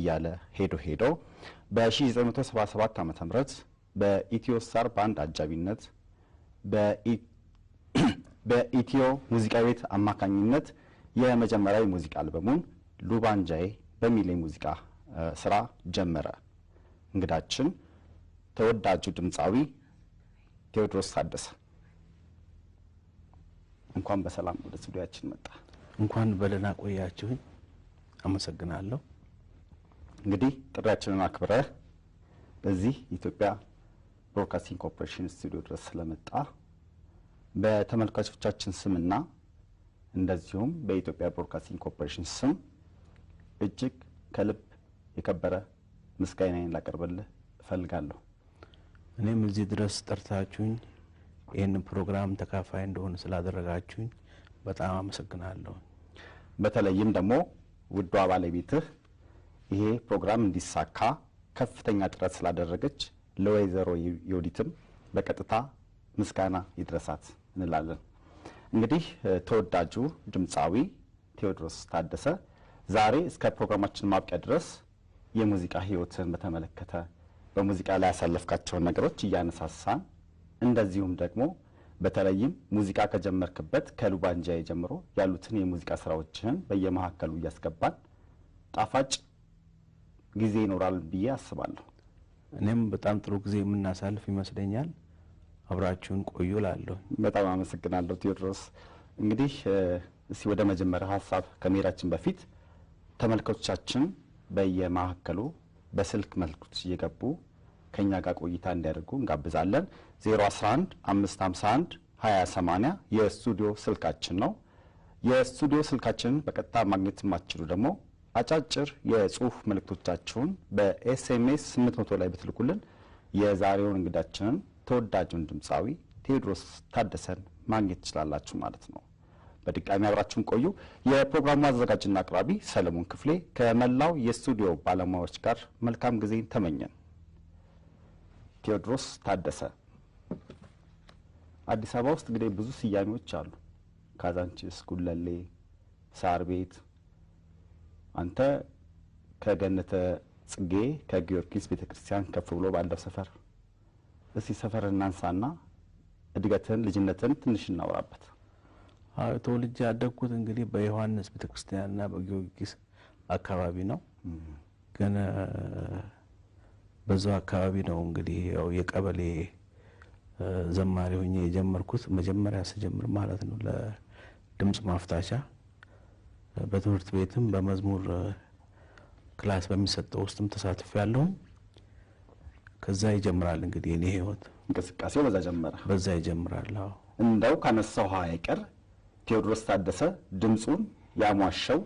እያለ ሄዶ በ1977 ዓመተ ምህረት በኢትዮ ስታር ባንድ አጃቢነት በኢትዮ ሙዚቃ ቤት አማካኝነት የመጀመሪያው ሙዚቃ አልበሙን ሉባንጃዬ በሚል ሙዚቃ ስራ ጀመረ። እንግዳችን ተወዳጁ ድምጻዊ ቴዎድሮስ ታደሰ እንኳን በሰላም ወደ ስቱዲዮአችን መጣ። እንኳን በደህና ቆያችሁኝ። አመሰግናለሁ። እንግዲህ ጥሪያችንን አክብረህ በዚህ ኢትዮጵያ ብሮድካስቲንግ ኮርፖሬሽን ስቱዲዮ ድረስ ስለመጣ በተመልካቾቻችን ስምና እንደዚሁም በኢትዮጵያ ብሮድካስቲንግ ኮርፖሬሽን ስም እጅግ ከልብ የከበረ ምስጋናዬን ላቀርብልህ እፈልጋለሁ። እኔም እዚህ ድረስ ጠርታችሁኝ ይህን ፕሮግራም ተካፋይ እንደሆነ ስላደረጋችሁኝ በጣም አመሰግናለሁ። በተለይም ደግሞ ውዷ ባለቤትህ ይሄ ፕሮግራም እንዲሳካ ከፍተኛ ጥረት ስላደረገች ለወይዘሮ ዮዲትም በቀጥታ ምስጋና ይድረሳት እንላለን። እንግዲህ ተወዳጁ ድምጻዊ ቴዎድሮስ ታደሰ ዛሬ እስከ ፕሮግራማችን ማብቂያ ድረስ የሙዚቃ ህይወትን በተመለከተ በሙዚቃ ላይ ያሳለፍካቸው ነገሮች እያነሳሳን እንደዚሁም ደግሞ በተለይም ሙዚቃ ከጀመርክበት ከሉባንጃዬ ጀምሮ ያሉትን የሙዚቃ ስራዎችን በየመሐከሉ እያስገባን ጣፋጭ ጊዜ ይኖራል ብዬ አስባለሁ። እኔም በጣም ጥሩ ጊዜ የምናሳልፍ ይመስለኛል። አብራችሁን ቆዩ እላለሁ። በጣም አመሰግናለሁ ቴዎድሮስ። እንግዲህ እስቲ ወደ መጀመሪያ ሐሳብ ከመሄዳችን በፊት ተመልካቾቻችን በየመሐከሉ በስልክ መልኩት እየገቡ ከኛ ጋር ቆይታ እንዲያደርጉ እንጋብዛለን። 011 551 2080 የስቱዲዮ ስልካችን ነው። የስቱዲዮ ስልካችንን በቀጥታ ማግኘት የማትችሉ ደግሞ አጫጭር የጽሁፍ መልእክቶቻችሁን በኤስኤምኤስ 800 ላይ ብትልኩልን የዛሬውን እንግዳችንን ተወዳጁን ድምጻዊ ቴዎድሮስ ታደሰን ማግኘት ትችላላችሁ ማለት ነው። በድጋሚ አብራችሁን ቆዩ። የፕሮግራሙ አዘጋጅና አቅራቢ ሰለሞን ክፍሌ ከመላው የስቱዲዮ ባለሙያዎች ጋር መልካም ጊዜ ተመኘን። ቴዎድሮስ ታደሰ አዲስ አበባ ውስጥ እንግዲህ ብዙ ስያሜዎች አሉ። ካዛንቺስ፣ ጉለሌ፣ ሳር ቤት። አንተ ከገነተ ጽጌ ከጊዮርጊስ ቤተክርስቲያን ከፍ ብሎ ባለው ሰፈር እስቲ ሰፈር እናንሳና እድገትን ልጅነትን ትንሽ እናወራበት። ተወልጄ ያደግኩት እንግዲህ በዮሐንስ ቤተክርስቲያንና በጊዮርጊስ አካባቢ ነው። ግን በዛው አካባቢ ነው እንግዲህ ያው የቀበሌ ዘማሪ ሆኜ የጀመርኩት መጀመሪያ ስጀምር ማለት ነው። ለድምጽ ማፍታቻ በትምህርት ቤትም በመዝሙር ክላስ በሚሰጠው ውስጥም ተሳትፌያለሁ። ከዛ ይጀምራል እንግዲህ እኔ ህይወት እንቅስቃሴው በዛ ይጀምራል። እንደው ካነሳው አይቀር ቴዎድሮስ ታደሰ ድምጹን ያሟሸው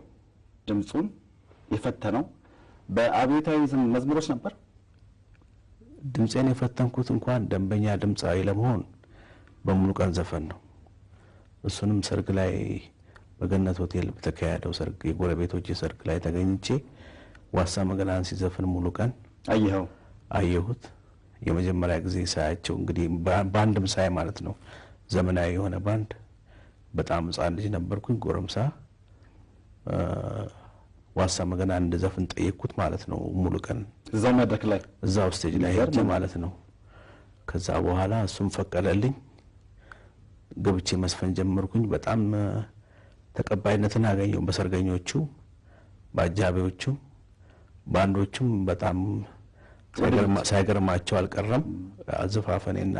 ድምጹን የፈተነው በአብዮታዊ መዝሙሮች ነበር። ድምጼን የፈተንኩት እንኳን ደንበኛ ድምጻዊ ለመሆን በሙሉ ቀን ዘፈን ነው። እሱንም ሰርግ ላይ በገነት ሆቴል በተካሄደው ሰርግ የጎረቤቶች ሰርግ ላይ ተገኝቼ ዋሳ መገናን ሲዘፍን ሙሉ ቀን አየሁት። የመጀመሪያ ጊዜ ሳያቸው እንግዲህ ባንድም ሳይ ማለት ነው ዘመናዊ የሆነ ባንድ በጣም ህፃን ልጅ ነበርኩኝ። ጎረምሳ ዋሳ መገና እንደዘፍን ጠየቅኩት ማለት ነው ሙሉ ቀን እዛው መድረክ ላይ እዛው ስቴጅ ላይ ሄጄ ማለት ነው። ከዛ በኋላ እሱም ፈቀደልኝ። ገብቼ መስፈን ጀመርኩኝ። በጣም ተቀባይነትን አገኘሁ በሰርገኞቹ በአጃቢዎቹ ባንዶቹም በጣም ሳይገርማቸው አልቀረም አዘፋፈኔና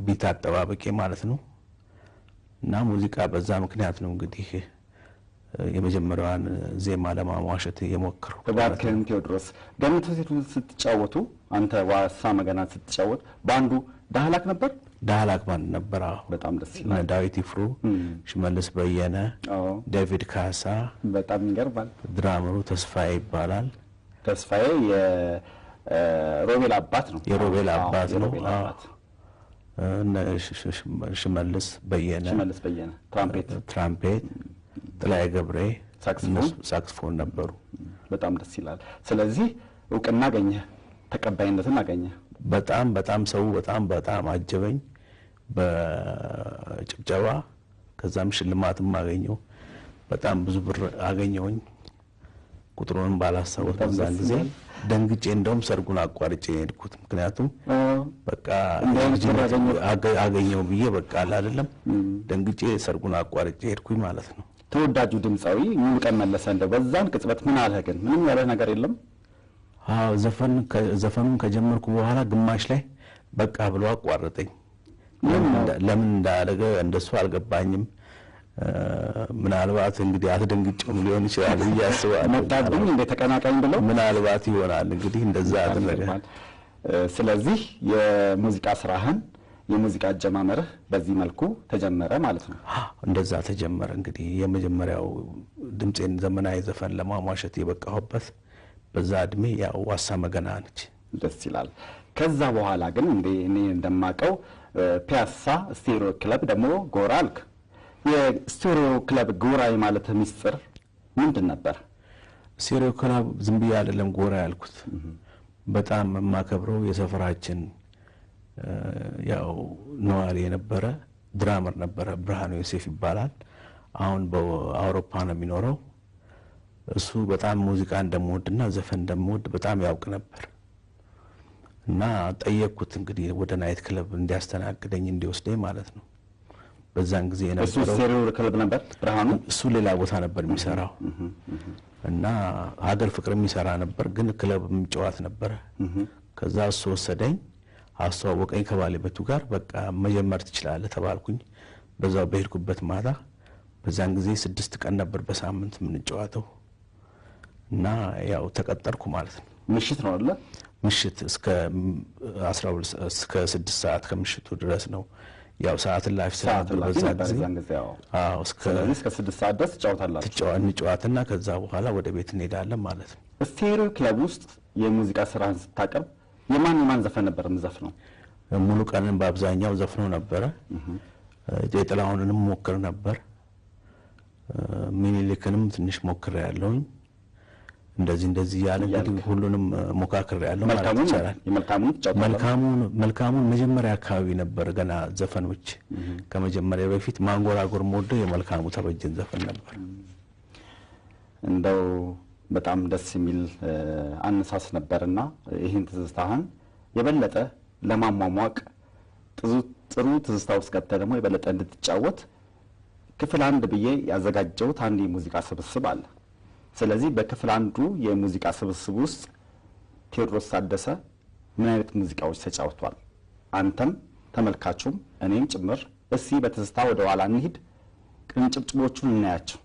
ቢት አጠባበቄ ማለት ነው። እና ሙዚቃ በዛ ምክንያት ነው እንግዲህ የመጀመሪያዋን ዜማ ለማሟሸት የሞከርኩት። በባክህን ቴዎድሮስ ገነት ሆቴል ስትጫወቱ አንተ ዋሳ መገና ስትጫወት ባንዱ ዳህላክ ነበር? ዳህላክ ባንድ ነበር። በጣም ደስ ይላል። ዳዊት ይፍሩ፣ ሽመልስ በየነ፣ ዴቪድ ካሳ በጣም ይገርማል። ድራመሩ ተስፋዬ ይባላል። ተስፋዬ የሮቤል አባት ነው። የሮቤል አባት ነው። ሽመልስ በየነ ትራምፔት ጥላይ ገብሬ ሳክስፎን ነበሩ። በጣም ደስ ይላል። ስለዚህ እውቅና አገኘ፣ ተቀባይነትን አገኘ። በጣም ሰው በጣም አጀበኝ በጭብጨባ። ከዛም ሽልማትም አገኘው። በጣም ብዙ ብር አገኘውኝ። ቁጥሩን ባላስታውስ በዛን ጊዜ ደንግጬ እንደውም ሰርጉን አቋርጬ ሄድኩት። ምክንያቱም በቃ አገኘው ብዬ በቃ አይደለም ደንግጬ ሰርጉን አቋርጬ ሄድኩኝ ማለት ነው። ተወዳጁ ድምጻዊ ሙሉቀን መለሰ እንደው በዛን ቅጽበት ምን አለ ግን ምንም ያለ ነገር የለም? አዎ ዘፈኑን ከጀመርኩ በኋላ ግማሽ ላይ በቃ ብሎ አቋረጠኝ። ለምን እንዳደረገ እንደሱ አልገባኝም። ምናልባት እንግዲህ አትደንግጬም ሊሆን ይችላል ብዬ አስባለሁ። መጣብኝ እንደ ተቀናቃኝ ብለው ምናልባት ይሆናል እንግዲህ እንደዛ አደረገ። ስለዚህ የሙዚቃ ስራህን የሙዚቃ አጀማመርህ በዚህ መልኩ ተጀመረ ማለት ነው? እንደዛ ተጀመረ። እንግዲህ የመጀመሪያው ድምጼን ዘመናዊ ዘፈን ለማሟሸት የበቃሁበት በዛ እድሜ ያው ዋሳ መገና ነች። ደስ ይላል። ከዛ በኋላ ግን እኔ እንደማቀው ፒያሳ ስቴሪዮ ክለብ ደግሞ ጎራ አልክ። የስቴሪዮ ክለብ ጎራ ማለት ሚስጥር ምንድን ነበር? ስቴሪዮ ክለብ ዝም ብዬ አይደለም ጎራ ያልኩት። በጣም የማከብረው የሰፈራችን ያው ነዋሪ የነበረ ድራመር ነበረ፣ ብርሃኑ ዮሴፍ ይባላል። አሁን በአውሮፓ ነው የሚኖረው። እሱ በጣም ሙዚቃ እንደምወድና ዘፈን እንደምወድ በጣም ያውቅ ነበር እና ጠየቅኩት እንግዲህ ወደ ናይት ክለብ እንዲያስተናግደኝ እንዲወስደኝ ማለት ነው። በዛን ጊዜ የነበረው እሱ ስቴሪዮ ክለብ ነበር ብርሃኑ። እሱ ሌላ ቦታ ነበር የሚሰራው እና ሀገር ፍቅር የሚሰራ ነበር፣ ግን ክለብ የሚጫወት ነበር። ከዛ እሱ ወሰደኝ፣ አስተዋወቀኝ ከባለቤቱ ጋር። በቃ መጀመር ትችላለህ ተባልኩኝ። በዛው በሄድኩበት ማታ በዛን ጊዜ 6 ቀን ነበር በሳምንት የምንጫወተው እና ያው ተቀጠርኩ ማለት ነው። ምሽት ነው አይደል? ምሽት እስከ 12 እስከ 6 ሰዓት ከምሽቱ ድረስ ነው። ያው ሰዓት ላይፍ ሰዓት በዛን ጊዜ አዎ እስከ 6 ሰዓት ድረስ ትጫወታላችሁ። እንጫወትና ከዛ በኋላ ወደ ቤት እንሄዳለን ማለት ነው። ስቴሪዮ ክለብ ውስጥ የሙዚቃ ስራህን ስታቀርብ የማን ዘፈን ነበር የምዘፍነው? ሙሉ ቀንን በአብዛኛው ዘፍኖ ነበር። የጥላሁንንም ሞክር ነበር። ሚኒሊክንም ትንሽ ሞክር ያለውኝ። እንደዚህ ያለ እንግዲህ ሁሉንም ሞካክር ያለው ማለት ይቻላል። መልካሙን መጀመሪያ አካባቢ ነበር ገና ዘፈኖች ከመጀመሪያ በፊት ማንጎራጎር ሞዶ የመልካሙ ተበጀን ዘፈን ነበር። እንደው በጣም ደስ የሚል አነሳስ ነበርና ይሄን ትዝታህን የበለጠ ለማሟሟቅ ጥሩ ትዝታ ውስጥ ገብተህ ደግሞ የበለጠ እንድትጫወት ክፍል 1 ብዬ ያዘጋጀሁት አንድ የሙዚቃ ስብስብ አለ። ስለዚህ በክፍል 1 የሙዚቃ ስብስብ ውስጥ ቴዎድሮስ ታደሰ ምን አይነት ሙዚቃዎች ተጫውቷል? አንተም ተመልካቹም እኔም ጭምር እስቲ በትዝታ ወደ ኋላ እንሂድ፣ ቅንጭብጭቦቹን እናያቸው።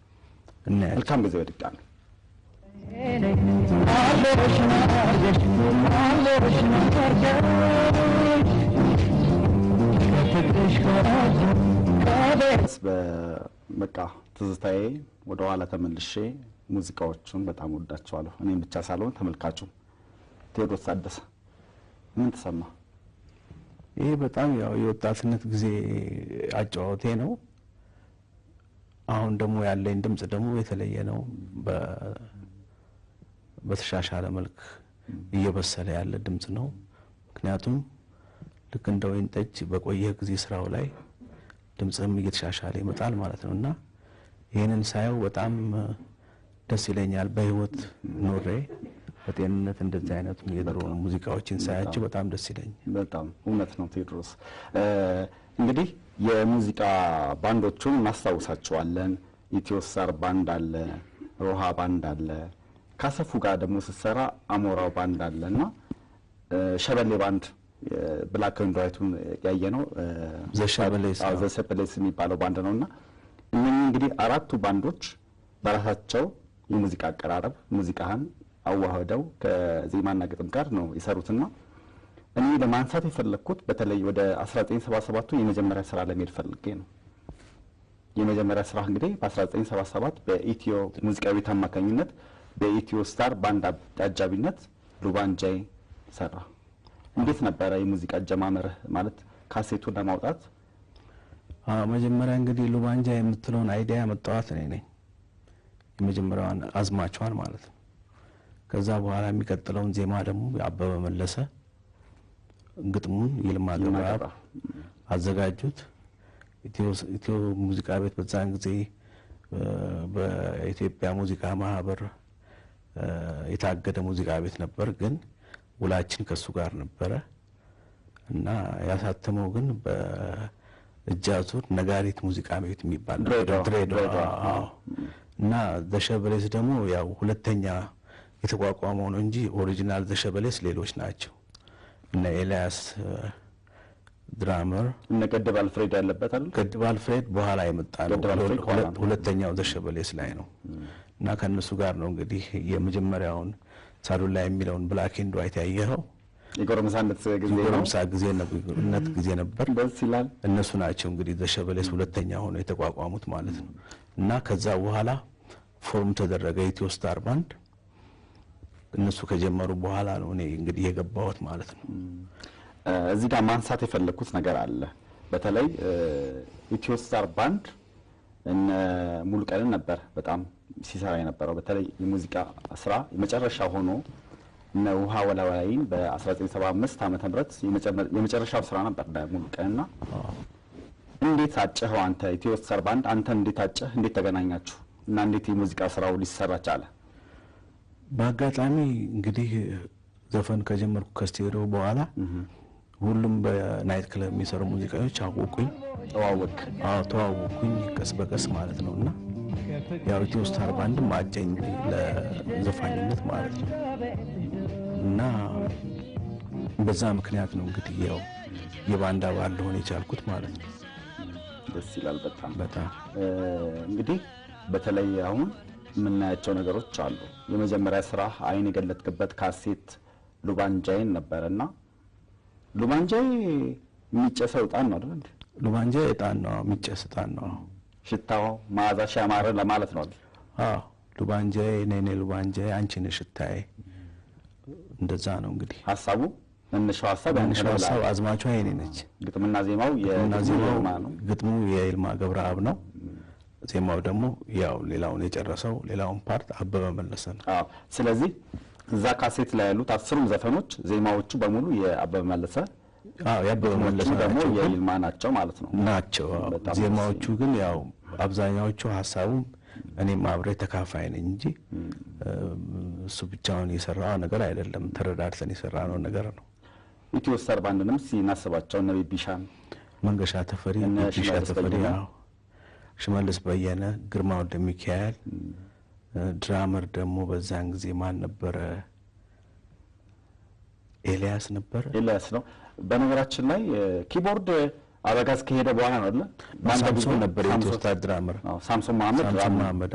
መልካም ጊዜ ወድቃለሁ። በቃ ትዝታዬ ወደ ኋላ ተመልሼ ሙዚቃዎቹን በጣም ወዳቸዋለሁ። እኔም ብቻ ሳልሆን ተመልካቹም። ቴዎድሮስ ታደሰ ምን ተሰማ? ይሄ በጣም ያው የወጣትነት ጊዜ አጫዋወቴ ነው። አሁን ደግሞ ያለኝ ድምጽ ደግሞ የተለየ ነው። በተሻሻለ መልክ እየበሰለ ያለ ድምጽ ነው። ምክንያቱም ልክ እንደ ወይን ጠጅ በቆየ ጊዜ ስራው ላይ ድምጽም እየተሻሻለ ይመጣል ማለት ነውና ይሄንን ሳየው በጣም ደስ ይለኛል። በህይወት ኖሬ በጤንነት እንደዚህ አይነት የድሮ ሙዚቃዎችን ሳያቸው በጣም ደስ ይለኛል። በጣም እውነት ነው ቴዎድሮስ። እንግዲህ የሙዚቃ ባንዶቹን እናስታውሳቸዋለን። ኢትዮሳር ባንድ አለ፣ ሮሃ ባንድ አለ፣ ካሰፉ ጋር ደግሞ ስትሰራ አሞራው ባንድ አለና ሸበሌ ባንድ ብላክ ኤንድ ዋይቱን ያየነው ዘሸበሌስ የሚባለው ባንድ ነውና እነኚህ እንግዲህ 4ቱ ባንዶች በራሳቸው የሙዚቃ አቀራረብ ሙዚቃህን አዋህደው ከዜማና ግጥም ጋር ነው የሰሩትና እኔ ለማንሳት የፈለኩት በተለይ ወደ 1977 የመጀመሪያ ስራ ለመሄድ ፈልጌ ነው። የመጀመሪያ ስራ እንግዲህ በ1977 በኢትዮ ሙዚቃ ቤት አማካኝነት በኢትዮ ስታር ባንድ አጃቢነት ሉባንጃይ ሰራ። እንዴት ነበር የሙዚቃ አጀማመርህ? ማለት ካሴቱን ለማውጣት መጀመሪያ እንግዲህ ሉባንጃ የምትለውን አይዲያ ያመጣኋት እኔ ነኝ፣ የመጀመሪያዋን አዝማቿን ማለት ነው። ከዛ በኋላ የሚቀጥለውን ዜማ ደግሞ አበበ መለሰ፣ ግጥሙን ይልማ ገብረአብ አዘጋጁት። ኢትዮ ሙዚቃ ቤት በዛን ጊዜ በኢትዮጵያ ሙዚቃ ማህበር የታገደ ሙዚቃ ቤት ነበር፣ ግን ውላችን ከሱ ጋር ነበረ እና ያሳተመው ግን በእጃዙር ነጋሪት ሙዚቃ ቤት የሚባል ድሬዳዋ እና ዘሸበሌስ ደግሞ ያው ሁለተኛ የተቋቋመው ነው እንጂ ኦሪጂናል ዘሸበሌስ ሌሎች ናቸው። እና ኤልያስ ድራመር እነ ገድብ አልፍሬድ ያለበት አይደል? ገድብ አልፍሬድ በኋላ የመጣ ነው። ሁለተኛው ዘሸበሌስ ላይ ነው። እና ከነሱ ጋር ነው እንግዲህ የመጀመሪያውን ሳዱላ የሚለውን ብላክ ኤንድ ዋይት ያየኸው የጎረምሳነት ጊዜ ነበር። ደስ ይላል። እነሱ ናቸው እንግዲህ ዘሸበሌስ ሁለተኛ ሆነው የተቋቋሙት ማለት ነው። እና ከዛ በኋላ ፎርም ተደረገ ኢትዮ ስታር ባንድ። እነሱ ከጀመሩ በኋላ ነው እኔ እንግዲህ የገባሁት ማለት ነው። እዚህ ጋር ማንሳት የፈለኩት ነገር አለ። በተለይ ኢትዮ ስታር ባንድ እነ ሙሉቀንን ነበር በጣም ሲሰራ የነበረው። በተለይ የሙዚቃ ስራ የመጨረሻ ሆኖ እነ ውሃ ወላዋይን በ1975 ዓመተ ምህረት የመጨረሻው ስራ ነበር ሙሉቀንና እንዴት አጨኸው አንተ ኢትዮ ስታር ባንድ አንተ እንዴት አጨህ? እንዴት ተገናኛችሁ? እና እንዴት የሙዚቃ ስራው ሊሰራ ቻለ? በአጋጣሚ እንግዲህ ዘፈን ከጀመርኩ ከስቴዲዮ በኋላ ሁሉም በናይት ክለብ የሚሰሩ ሙዚቃዎች አወቁኝ። ተዋወቅኩኝ ቀስ በቀስ ማለት ነውና ያው ኢትዮ ስታር ባንድ ማጨኝ ለዘፋኝነት ማለት ነው። እና በዛ ምክንያት ነው እንግዲህ ያው የባንድ አባል ልሆን የቻልኩት ማለት ነው። ደስ ይላል በጣም እንግዲህ በተለይ አሁን የምናያቸው ነገሮች አሉ። የመጀመሪያ ስራ አይን የገለጥክበት ካሴት ሉባንጃይን ነበርና ሉባንጃይ የሚጨሰው ዕጣን ነው አይደል? ሉባንጃይ ዕጣን ነው፣ የሚጨስ ዕጣን ነው። ሽታው ማዛሽ ያማረ ለማለት ነው አይደል? ሉባንጃይ ነኔ ሉባንጃይ አንቺ ነሽ ሽታዬ፣ እንደዛ ነው እንግዲህ ሐሳቡ። መነሻው ሐሳብ አዝማቿ የኔ ነች። ግጥምና ዜማው የይልማ ነው። ግጥሙ የይልማ ገብረአብ ነው። ዜማው ደግሞ ያው ሌላውን የጨረሰው ሌላውን ፓርት አበበ መለሰ ነው። ስለዚህ እዛ ካሴት ላይ ያሉት 10 ዘፈኖች ዜማዎቹ በሙሉ የአበበ መለሰ ያበበ መለሰ ደግሞ የይልማ ናቸው ማለት ነው። ዜማዎቹ ግን ያው አብዛኛዎቹ ሐሳቡም እኔም አብሬ ተካፋይ ነኝ እንጂ እሱ ብቻውን የሰራው ነገር አይደለም። ተረዳድተን የሰራነው ነገር ነው። ኢትዮ ስታር ባንድንም ሲናስባቸው እነ ቢሻን መንገሻ ተፈሪ ሽመልስ በየነ፣ ግርማ ወልደ ሚካኤል፣ ድራመር ደግሞ በዛን ጊዜ ማን ነበረ? ኤልያስ ነበረ። ኤልያስ ነው። በነገራችን ላይ ኪቦርድ አበጋዝ ከሄደ በኋላ ነው አይደል? ሳምሶን ነበር የኢትዮ ስታር ድራመር። ሳምሶን መሐመድ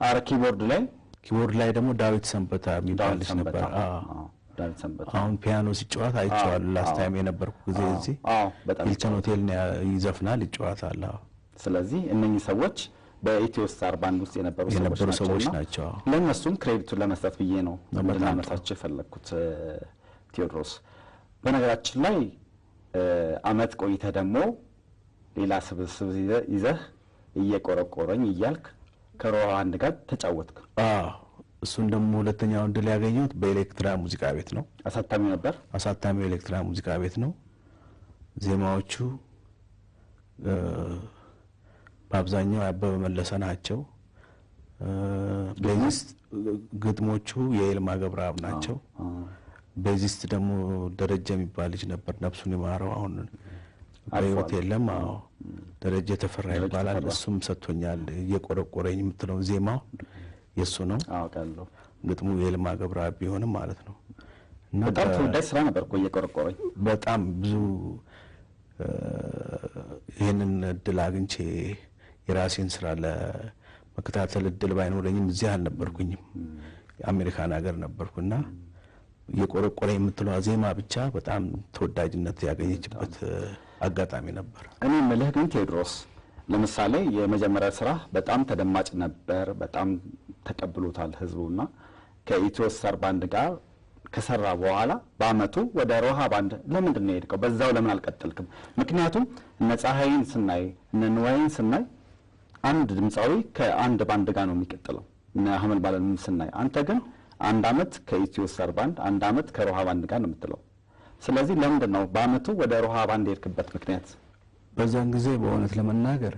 አረ ኪቦርድ ላይ ደግሞ ዳዊት ሰንበታ የሚባል ልጅ ነበር። ዳዊት ሰንበታ አሁን ፒያኖ ሲጫወት አይቼዋለሁ ላስት ታይም የነበርኩ ጊዜ እዚህ ሂልተን ሆቴል ይዘፍናል፣ ይጫወታል። ስለዚህ እነኚህ ሰዎች በኢትዮ ስታር ባንድ ውስጥ የነበሩ ሰዎች ናቸው። ለነሱም ክሬዲቱን ለመስጠት ብዬ ነው ለማነሳቸው የፈለኩት። ቴዎድሮስ በነገራችን ላይ አመት ቆይተህ ደግሞ ሌላ ስብስብ ይዘህ እየቆረቆረኝ እያልክ ከሮሃ አንድ ጋር ተጫወትክ። እሱን ደግሞ ሁለተኛው እድል ያገኘሁት በኤሌክትራ ሙዚቃ ቤት ነው። አሳታሚ ነበር። አሳታሚው ኤሌክትራ ሙዚቃ ቤት ነው። ዜማዎቹ በአብዛኛው ያበበ መለሰ ናቸው። ቤዚስት ግጥሞቹ የይልማ ገብረአብ ናቸው። ቤዚስት ደግሞ ደረጀ የሚባል ልጅ ነበር፣ ነፍሱን ይማረው፣ አሁን በሕይወት የለም። ደረጀ ተፈራ ይባላል። እሱም ሰጥቶኛል። እየቆረቆረኝ የምትለው ዜማው የሱ ነው። አውቃለሁ። ግጥሙ የይልማ ገብረአብ ቢሆንም ማለት ነው። እና በጣም ተወዳጅ ስራ ነበር እኮ እየቆረቆረኝ። በጣም ብዙ ይሄንን እድል አግኝቼ የራሴን ስራ ለመከታተል እድል ባይኖረኝም እዚህ አልነበርኩኝም፣ አሜሪካን ሀገር ነበርኩና የቆረቆረኝ የምትለው ዜማ ብቻ በጣም ተወዳጅነት ያገኘችበት አጋጣሚ ነበር። እኔ የምልህ ግን ቴዎድሮስ ለምሳሌ የመጀመሪያ ስራ በጣም ተደማጭ ነበር፣ በጣም ተቀብሎታል ህዝቡና ከኢትዮ ስታር ባንድ ጋር ከሰራ በኋላ በአመቱ ወደ ሮሃ ባንድ ለምንድን ነው የሄድከው? በዛው ለምን አልቀጠልክም? ምክንያቱም እነ ፀሐይን ስናይ እነ ንዋይን ስናይ አንድ ድምጻዊ ከአንድ ባንድ ጋር ነው የሚቀጥለው። እነ አህመድ ባለንም ስናይ አንተ ግን አንድ አመት ከኢትዮ ስታር ባንድ አንድ አመት ከሮሃ ባንድ ጋር ነው የምትለው። ስለዚህ ለምንድን ነው በአመቱ ወደ ሮሃ ባንድ የሄድክበት ምክንያት? በዛን ጊዜ በእውነት ለመናገር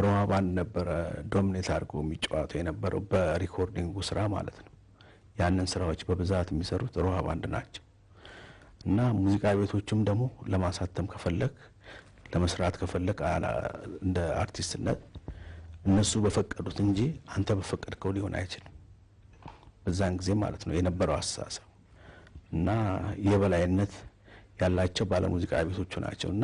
ሮሃ ባንድ ነበረ ዶሚኔት አድርጎ የሚጫወተው የነበረው በሪኮርዲንጉ ስራ ማለት ነው። ያንን ስራዎች በብዛት የሚሰሩት ሮሃ ባንድ ናቸው። እና ሙዚቃ ቤቶችም ደግሞ ለማሳተም ከፈለክ ለመስራት ከፈለክ እንደ አርቲስትነት እነሱ በፈቀዱት እንጂ አንተ በፈቀድከው ሊሆን አይችልም። በዛን ጊዜ ማለት ነው የነበረው አስተሳሰብ እና የበላይነት ያላቸው ባለሙዚቃ ቤቶቹ ናቸውና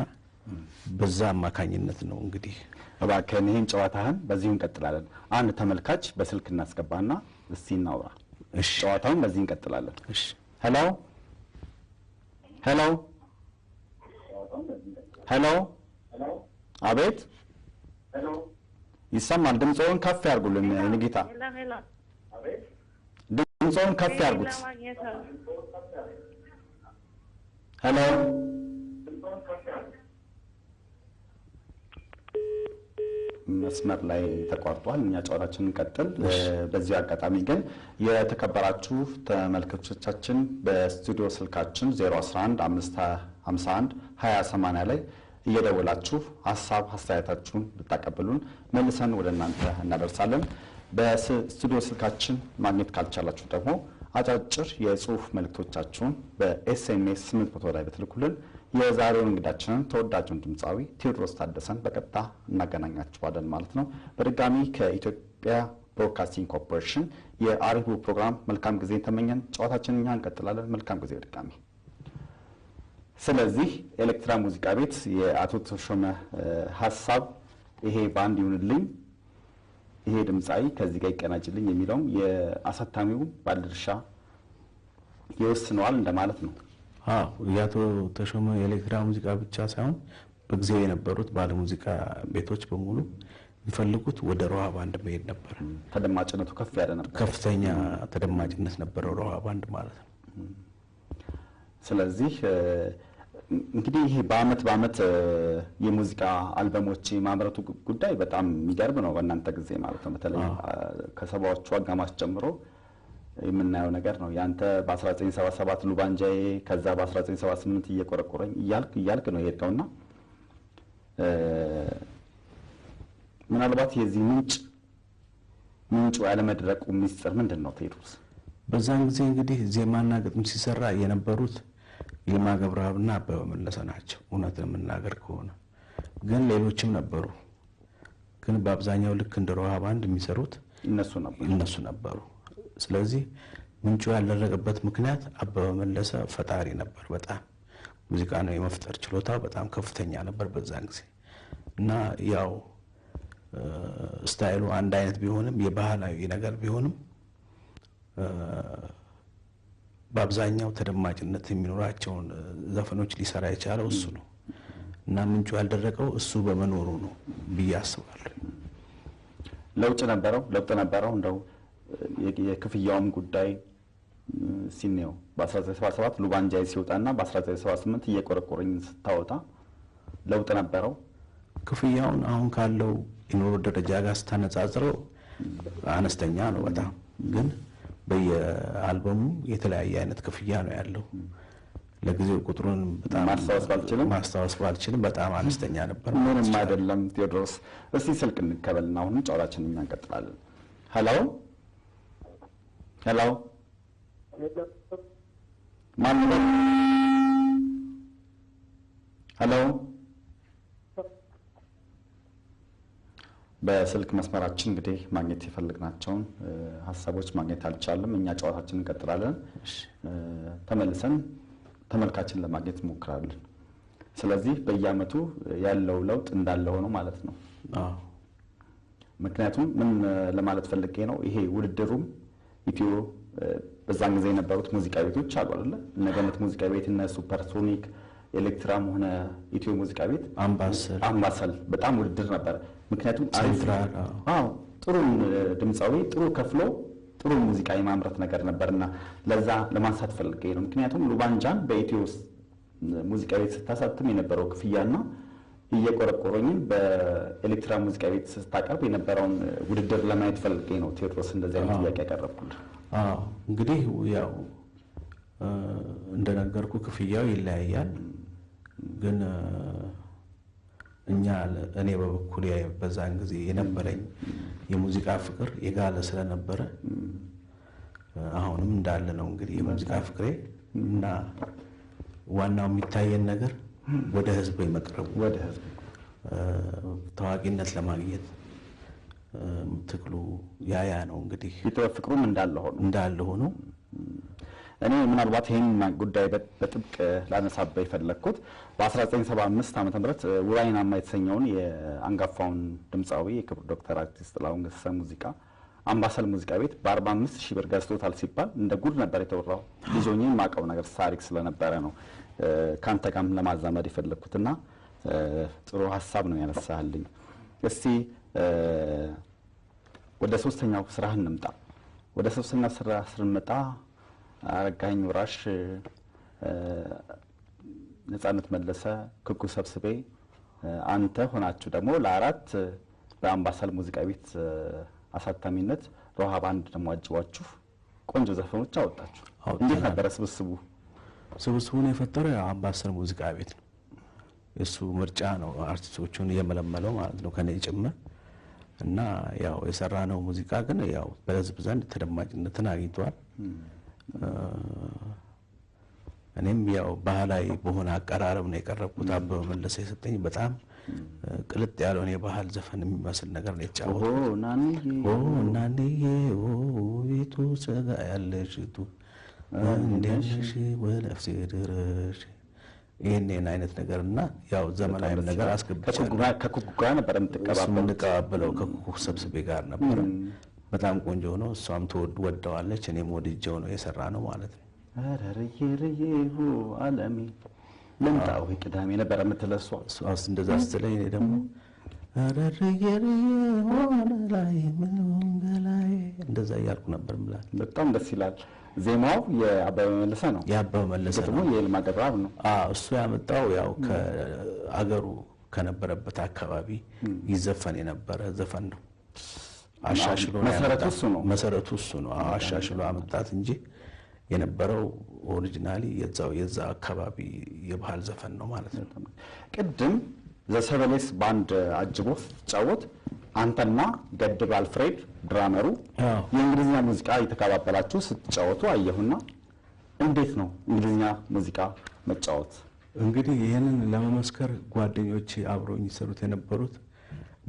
በዛ አማካኝነት ነው እንግዲህ እባክህን ይሄን ጨዋታህን በዚሁ እንቀጥላለን። አንድ ተመልካች በስልክ እናስገባና እስቲ እናውራ። እሺ ጨዋታውን በዚህ እንቀጥላለን። እሺ ሄሎ ሄሎ ሄሎ አቤት ይሰማል? ድምጾን ከፍ ያርጉልኝ ንጌታ። ድምጾን ከፍ ያርጉት። ሄሎ መስመር ላይ ተቋርጧል። እኛ ጨዋታችንን እንቀጥል። በዚህ አጋጣሚ ግን የተከበራችሁ ተመልካቾቻችን በስቱዲዮ ስልካችን 011 551 2080 ላይ እየደወላችሁ ሀሳብ አስተያየታችሁን ብታቀብሉን መልሰን ወደ እናንተ እናደርሳለን። በስቱዲዮ ስልካችን ማግኘት ካልቻላችሁ ደግሞ አጫጭር የጽሁፍ መልእክቶቻችሁን በኤስኤምኤስ 800 ላይ ብትልኩልን የዛሬውን እንግዳችንን ተወዳጁን ድምፃዊ ቴዎድሮስ ታደሰን በቀጥታ እናገናኛችኋለን ማለት ነው። በድጋሚ ከኢትዮጵያ ብሮድካስቲንግ ኮርፖሬሽን የአሪፉ ፕሮግራም መልካም ጊዜ ተመኘን። ጨዋታችንን እኛ እንቀጥላለን። መልካም ጊዜ በድጋሚ። ስለዚህ ኤሌክትራ ሙዚቃ ቤት የአቶ ተሾመ ሀሳብ ይሄ ባንድ ይሁንልኝ፣ ይሄ ድምፃዊ ከዚህ ጋር ይቀናጅልኝ የሚለውም የአሳታሚው ባለድርሻ ይወስነዋል እንደማለት ነው። የአቶ ተሾመ የኤሌክትራ ሙዚቃ ብቻ ሳይሆን በጊዜው የነበሩት ባለሙዚቃ ቤቶች በሙሉ የሚፈልጉት ወደ ሮሃ ባንድ መሄድ ነበር። ተደማጭነቱ ከፍ ያለ ነበር። ከፍተኛ ተደማጭነት ነበረው ሮሃ ባንድ ማለት ነው። ስለዚህ እንግዲህ ይሄ በአመት የሙዚቃ አልበሞች ማምረቱ ጉዳይ በጣም የሚገርም ነው በእናንተ ጊዜ ማለት ነው። በተለይ ከሰባዎቹ አጋማሽ ጀምሮ የምናየው ነገር ነው። ያንተ በ1977 ሉባንጃዬ፣ ከዛ በ1978 እየቆረቆረኝ እያልክ ነው የሄድከውና ምናልባት የዚህ ምንጩ ያለመድረቁ ሚስጥር ምንድን ነው ቴዎድሮስ? በዛን ጊዜ እንግዲህ ዜማና ግጥም ሲሰራ የነበሩት ይልማ ገብረአብና አበበ መለሰ ናቸው። እውነት ለመናገር ከሆነ ግን ሌሎችም ነበሩ። ግን በአብዛኛው ልክ እንደ ሮሃ ባንድ የሚሰሩት እነሱ ነበሩ። ስለዚህ ምንጩ ያልደረቀበት ምክንያት አበበ መለሰ ፈጣሪ ነበር። በጣም ሙዚቃ ነው የመፍጠር ችሎታው በጣም ከፍተኛ ነበር በዛን ጊዜ እና ያው ስታይሉ አንድ አይነት ቢሆንም የባህላዊ ነገር ቢሆንም በአብዛኛው ተደማጭነት የሚኖራቸውን ዘፈኖች ሊሰራ የቻለው እሱ ነው እና ምንጩ ያልደረቀው እሱ በመኖሩ ነው ብዬ አስባለሁ። ለውጥ ነበረው እንደው የክፍያውም ጉዳይ ሲኔው በ1977 ሉባንጃዬ ሲወጣና በ1978 እየቆረቆረኝ ስታወጣ ለውጥ ነበረው። ክፍያውን አሁን ካለው የኑሮ ደረጃ ጋር ስታነጻጽረው አነስተኛ ነው በጣም። ግን በየአልበሙ የተለያየ አይነት ክፍያ ነው ያለው። ለጊዜው ቁጥሩን በጣም ማስታወስ ባልችልም በጣም አነስተኛ ነበር። ምንም አይደለም ቴዎድሮስ። እስቲ ስልክ እንቀበልና አሁን ጨዋታችንን እኛ እንቀጥላለን። ሄሎ ማን ነው? ሄሎ በስልክ መስመራችን እንግዲህ ማግኘት የፈለግናቸውን ሀሳቦች ማግኘት አልቻለም። እኛ ጨዋታችንን እንቀጥላለን። ተመልሰን ተመልካችን ለማግኘት እንሞክራለን። ስለዚህ በየአመቱ ያለው ለውጥ እንዳለ ሆኖ ማለት ነው። ምክንያቱም ምን ለማለት ፈልጌ ነው፣ ይሄ ውድድሩም ኢትዮ በዛን ጊዜ የነበሩት ሙዚቃ ቤቶች አሉ አይደለ? እነ ገነት ሙዚቃ ቤት፣ እነ ሱፐርሶኒክ፣ ኤሌክትራም ሆነ ኢትዮ ሙዚቃ ቤት፣ አምባሰል በጣም ውድድር ነበር። ምክንያቱም ጥሩ ድምፃዊ ጥሩ ከፍሎ ጥሩ ሙዚቃ የማምረት ነገር ነበርና ለዛ ለማንሳት ፈልጌ ነው። ምክንያቱም ሉባንጃን በኢትዮ ሙዚቃ ቤት ስታሳትም የነበረው ክፍያና እየቆረቆረኝን በኤሌክትራ ሙዚቃ ቤት ስታቀርብ የነበረውን ውድድር ለማየት ፈልጌ ነው ቴዎድሮስ እንደዚህ አይነት ጥያቄ ያቀረብኩልህ። እንግዲህ ያው እንደነገርኩ ክፍያው ይለያያል። ግን እኔ በበኩሌ በዛን ጊዜ የነበረኝ የሙዚቃ ፍቅር የጋለ ስለነበረ አሁንም እንዳለ ነው እንግዲህ የሙዚቃ ፍቅሬ እና ዋናው የሚታየን ነገር ወደ ህዝብ የመቅረቡ ወደ ህዝብ ታዋቂነት ለማግኘት ትክሉ ያ ነው እንግዲህ የጥበብ ፍቅሩም እንዳለ ሆኖ እኔ ምናልባት ይሄን ጉዳይ በጥብቅ ላነሳበት የፈለኩት በ1975 ዓመተ ምህረት ውራይናማ የተሰኘውን የአንጋፋውን ድምጻዊ የክብር ዶክተር አርቲስት ጥላሁን ገሰሰ ሙዚቃ አምባሰል ሙዚቃ ቤት በ45,000 ብር ገዝቶታል ሲባል እንደ ጉድ ነበር የተወራው። ልጆኝ ማቀው ነገር ታሪክ ስለነበረ ነው ካንተ ጋርም ለማዛመድ የፈለኩትና ጥሩ ሐሳብ ነው ያነሳልኝ። እስቲ ወደ ሶስተኛው ስራህ እንምጣ። ወደ ሶስተኛው ስራ ስንመጣ አረጋኸኝ ወራሽ፣ ነጻነት መለሰ፣ ክኩ ሰብስቤ አንተ ሆናችሁ ደግሞ ለአራት በአምባሰል ሙዚቃ ቤት አሳታሚነት ሮሃ ባንድ ደግሞ አጅባችሁ ቆንጆ ዘፈኖች አወጣችሁ። እንዴት ነበር ስብስቡ? ስብስቡን የፈጠረው አምባሰል ሙዚቃ ቤት ነው። እሱ ምርጫ ነው አርቲስቶቹን የመለመለው ማለት ነው ከኔ ጭምር እና ያው የሰራነው ሙዚቃ ግን ያው በህዝብ ዘንድ ተደማጭነትን አግኝቷል። እኔም ያው ባህላዊ በሆነ አቀራረብ ነው የቀረብኩት። አበበ መለሰ የሰጠኝ በጣም ቅልጥ ያለውን የባህል ዘፈን የሚመስል ነገር ነው የተጫወተው። ናንዬ ቤቱ ሰጋ ያለሽቱ እንዴሽ ወለፍሴ ድረሽ ይሄን አይነት ነገርና ያው ዘመናዊም ነገር አስገብቻለሁ። ከኩኩ ጋር ነበር የምንቀባበለው ከኩኩ ሰብስቤ ጋር ነበር። በጣም ቆንጆ ነው። እሷም ወደዋለች፣ እኔም ወድጄው ነው የሰራ ነው ማለት ነው። አረረየረየሁ አለሜ ለምጣው ቅዳሜ ነበር የምትለሷ እሷስ እንደዛ ስትለኝ እኔ ደግሞ አረረየረየሁ ላይ መንገላይ እንደዛ እያልኩ ነበር ማለት። በጣም ደስ ይላል። ዜማው የአበበ መለሰ ነው። የአበበ መለሰ ደግሞ የልማ ገብረአብ ነው። እሱ ያመጣው ያው ከአገሩ ከነበረበት አካባቢ ይዘፈን የነበረ ዘፈን ነው። አሻሽሎ መሰረቱ እሱ ነው። አሻሽሎ አመጣት እንጂ የነበረው ኦሪጂናሊ የዛ አካባቢ የባህል ዘፈን ነው ማለት ነው። ቅድም ዘሰበሌስ ባንድ አጅቦ ስትጫወት አንተና ገድብ አልፍሬድ ድራመሩ የእንግሊዝኛ ሙዚቃ እየተቀባበላችሁ ስትጫወቱ አየሁና እንዴት ነው እንግሊዝኛ ሙዚቃ መጫወት? እንግዲህ ይሄንን ለመመስከር ጓደኞቼ አብረውኝ ይሰሩት የነበሩት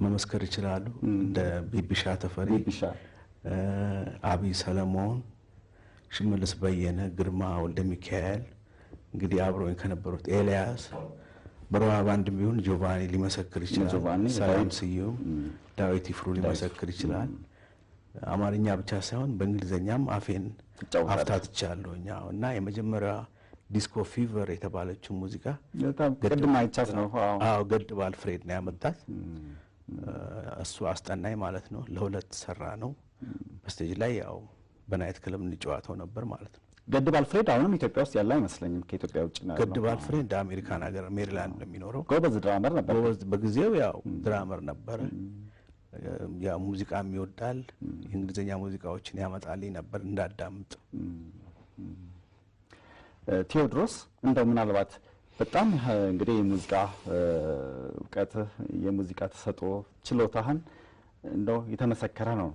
መመስከር ይችላሉ። እንደ ቢቢሻ ተፈሪ፣ አብይ ሰለሞን፣ ሽመልስ በየነ፣ ግርማ ወልደ ሚካኤል እንግዲህ አብረውኝ ከነበሩት ኤልያስ በሮሃ ባንድ ቢሆን ጆቫኒ ሊመሰክር ይችላል። ሰላም ስዩም፣ ዳዊት ይፍሩ ሊመሰክር ይችላል። አማርኛ ብቻ ሳይሆን በእንግሊዘኛም አፌን አፍታትቻለሁኝ እና የመጀመሪያ ዲስኮ ፊቨር የተባለችው ሙዚቃ ቅድም አይቻት ነው። ገድብ አልፍሬድ ነው ያመጣት። እሱ አስጠናኝ ማለት ነው። ለሁለት ሰራ ነው። በስቴጅ ላይ ያው በናይት ክለብ እንጫወተው ነበር ማለት ነው። ገድብ አልፍሬድ አሁንም ኢትዮጵያ ውስጥ ያለ አይመስለኝም። ከኢትዮጵያ ውጭ ነው። ገድብ አልፍሬድ አሜሪካን ሀገር ሜሪላንድ ነው የሚኖረው። ጎበዝ ድራመር ነበር። በጊዜው ያው ድራመር ነበር። ያው ሙዚቃም ይወዳል። የእንግሊዝኛ ሙዚቃዎችን ያመጣልኝ ነበር እንዳዳምጥ። ቴዎድሮስ እንደው ምናልባት በጣም እንግዲህ የሙዚቃ እውቀትህ የሙዚቃ ተሰጥኦ ችሎታህን እንደው የተመሰከረ ነው።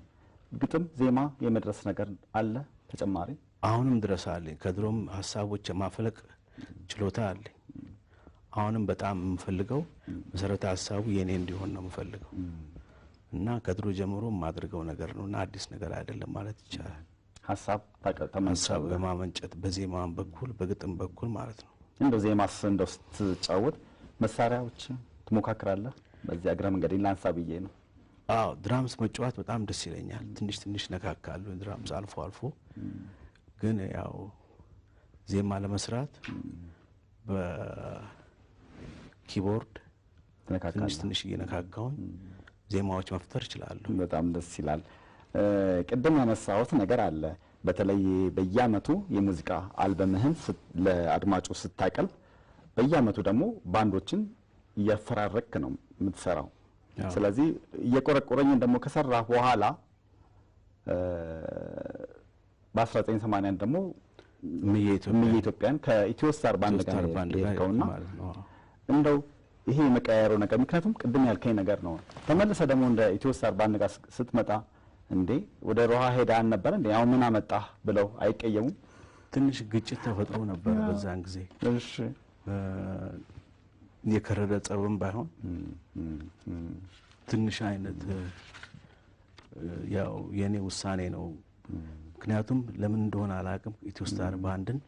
ግጥም ዜማ የመድረስ ነገር አለ ተጨማሪ? አሁንም ድረስ አለኝ። ከድሮም ሀሳቦች የማፈለቅ ችሎታ አለኝ። አሁንም በጣም የምፈልገው መሰረተ ሀሳቡ የኔ እንዲሆን ነው የምፈልገው እና ከድሮ ጀምሮ የማድርገው ነገር ነውና አዲስ ነገር አይደለም ማለት ይቻላል። ሀሳብ በማመንጨት በዜማም በኩል በግጥም በኩል ማለት ነው። እንደው ዜማስ እንደው ስትጫወት መሳሪያዎች ትሞካክራለህ? በዚህ አግረ መንገድ ላንሳ ብዬ ነው። ድራምስ መጫወት በጣም ደስ ይለኛል። ትንሽ ትንሽ ነካካለሁ ድራምስ አልፎ አልፎ። ግን ያው ዜማ ለመስራት በኪቦርድ ትንሽ እየነካካሁኝ ዜማዎች መፍጠር እችላለሁ። በጣም ደስ ይላል። ቅድም ያነሳሁት ነገር አለ። በተለይ በየአመቱ የሙዚቃ አልበምህን ለአድማጩ ስታቀልብ በየአመቱ ደግሞ ባንዶችን እያፈራረክ ነው የምትሰራው። ስለዚህ እየቆረቆረኝ ደግሞ ከሰራ በኋላ በ1980 ደግሞ ምየ ኢትዮጵያን ከኢትዮስታር ባንድ ጋር ሄድከውና እንደው ይሄ የመቀያየረው ነገር ምክንያቱም ቅድም ያልከኝ ነገር ነው። ተመልሰ ደግሞ እንደ ኢትዮ ስታር ባንድ ጋር ስትመጣ እንዴ ወደ ሮሃ ሄዳን ነበር እንዴ ያው ምን አመጣህ ብለው አይቀየሙም? ትንሽ ግጭት ተፈጥሮ ነበር በዛን ጊዜ። እሺ የከረረ ጸብም ባይሆን ትንሽ አይነት ያው የኔ ውሳኔ ነው። ምክንያቱም ለምን እንደሆነ አላውቅም ኢትዮ ስታር ባንድን